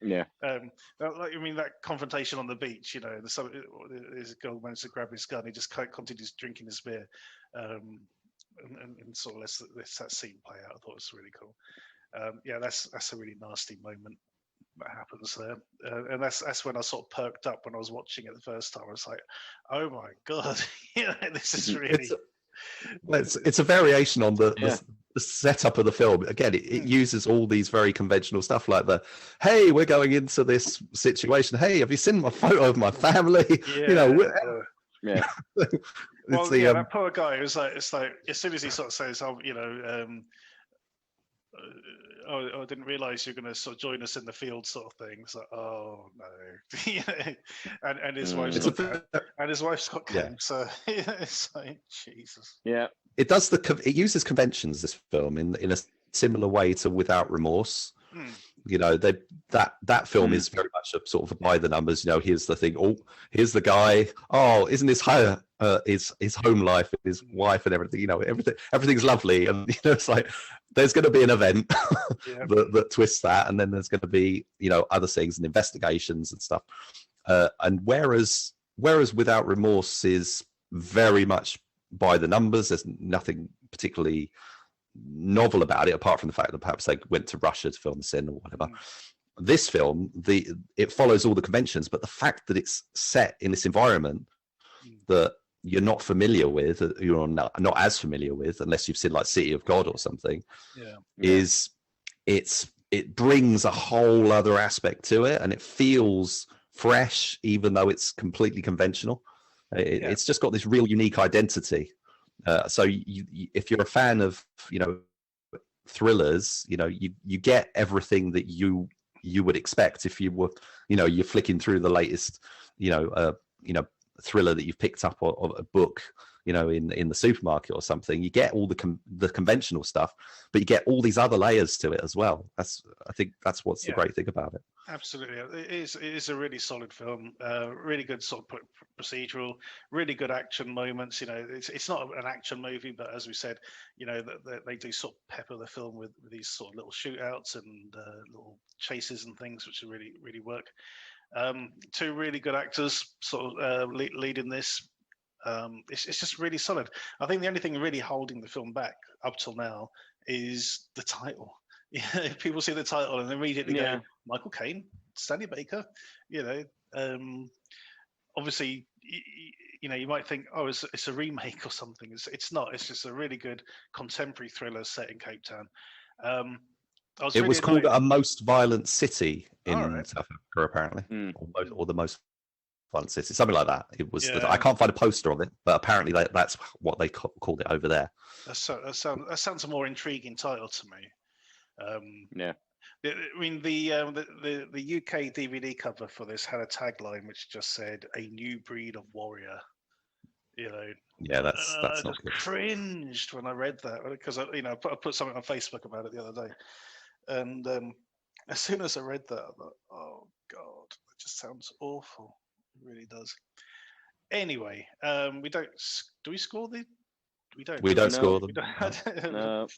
Yeah. That confrontation on the beach. This girl managed to grab his gun. He just continues drinking his beer, and sort of lets that scene play out. I thought it was really cool. That's a really nasty moment that happens there, and that's when I sort of perked up when I was watching it the first time. I was like, oh my god, this is really. It's a variation on the setup of the film. Again, it uses all these very conventional stuff like hey, we're going into this situation. Hey, have you seen my photo of my family? Yeah. Well, yeah, that poor guy was like, it's like as soon as he sort of says, "Oh, you know, I didn't realize you're going to sort of join us in the field," sort of thing. It's like, oh no, and his wife's got cancer. It's like, Jesus. Yeah, it does it uses conventions, this film, in a similar way to Without Remorse. You know, that film is very much a sort of by the numbers. You know, here's the thing. Oh, here's the guy. Oh, isn't this his home life, his wife, and everything? You know, everything's lovely, and you know, it's like there's going to be an event that twists that, and then there's going to be, you know, other things and investigations and stuff. And whereas Without Remorse is very much by the numbers, there's nothing particularly novel about it, apart from the fact that perhaps they went to Russia to film the scene or whatever. This film, it follows all the conventions, but the fact that it's set in this environment that you're not familiar with, you're not as familiar with, unless you've seen like City of God or something, it brings a whole other aspect to it, and it feels fresh, even though it's completely conventional. It's just got this real unique identity. So if you're a fan of, you know, thrillers, you know, you get everything that you would expect if you were, you know, you're flicking through the latest, you know, thriller that you've picked up, or a book, you know, in the supermarket or something. You get all the conventional stuff, but you get all these other layers to it as well. I think that's what's the great thing about it. Absolutely, it is a really solid film. Really good sort of procedural, really good action moments. You know, it's not an action movie, but as we said, you know, they do sort of pepper the film with these sort of little shootouts and little chases and things, which really really work. Two really good actors sort of leading this. It's just really solid. I think the only thing really holding the film back up till now is the title. If people see the title and immediately go, Michael Caine, Stanley Baker, you know, obviously, you know, you might think, oh, it's a remake or something. It's not. It's just a really good contemporary thriller set in Cape Town. It was called A Most Violent City in South Africa, apparently, or the most violent city, something like that. It was. I can't find a poster of it, but apparently that's what they called it over there. That sounds a more intriguing title to me. I mean, the UK DVD cover for this had a tagline which just said "A new breed of warrior." You know. Yeah, that's not good. Cringed when I read that, because I put something on Facebook about it the other day, and as soon as I read that, I thought, "Oh God, that just sounds awful." It really does. Anyway, we don't. Do we score the? We don't. We don't score them. No.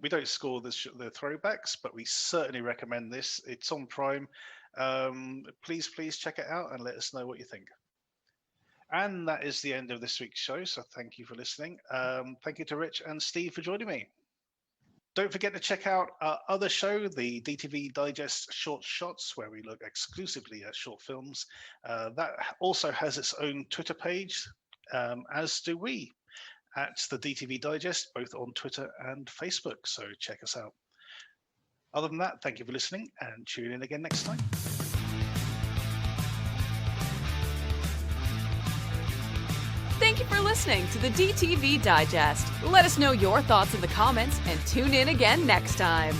We don't score the throwbacks, but we certainly recommend this. It's on Prime. Please check it out and let us know what you think. And that is the end of this week's show. So thank you for listening. Thank you to Rich and Steve for joining me. Don't forget to check out our other show, the DTV Digest Short Shots, where we look exclusively at short films. That also has its own Twitter page, as do we, at the DTV Digest, both on Twitter and Facebook. So check us out. Other than that, thank you for listening, and tune in again next time. Thank you for listening to the DTV Digest. Let us know your thoughts in the comments and tune in again next time.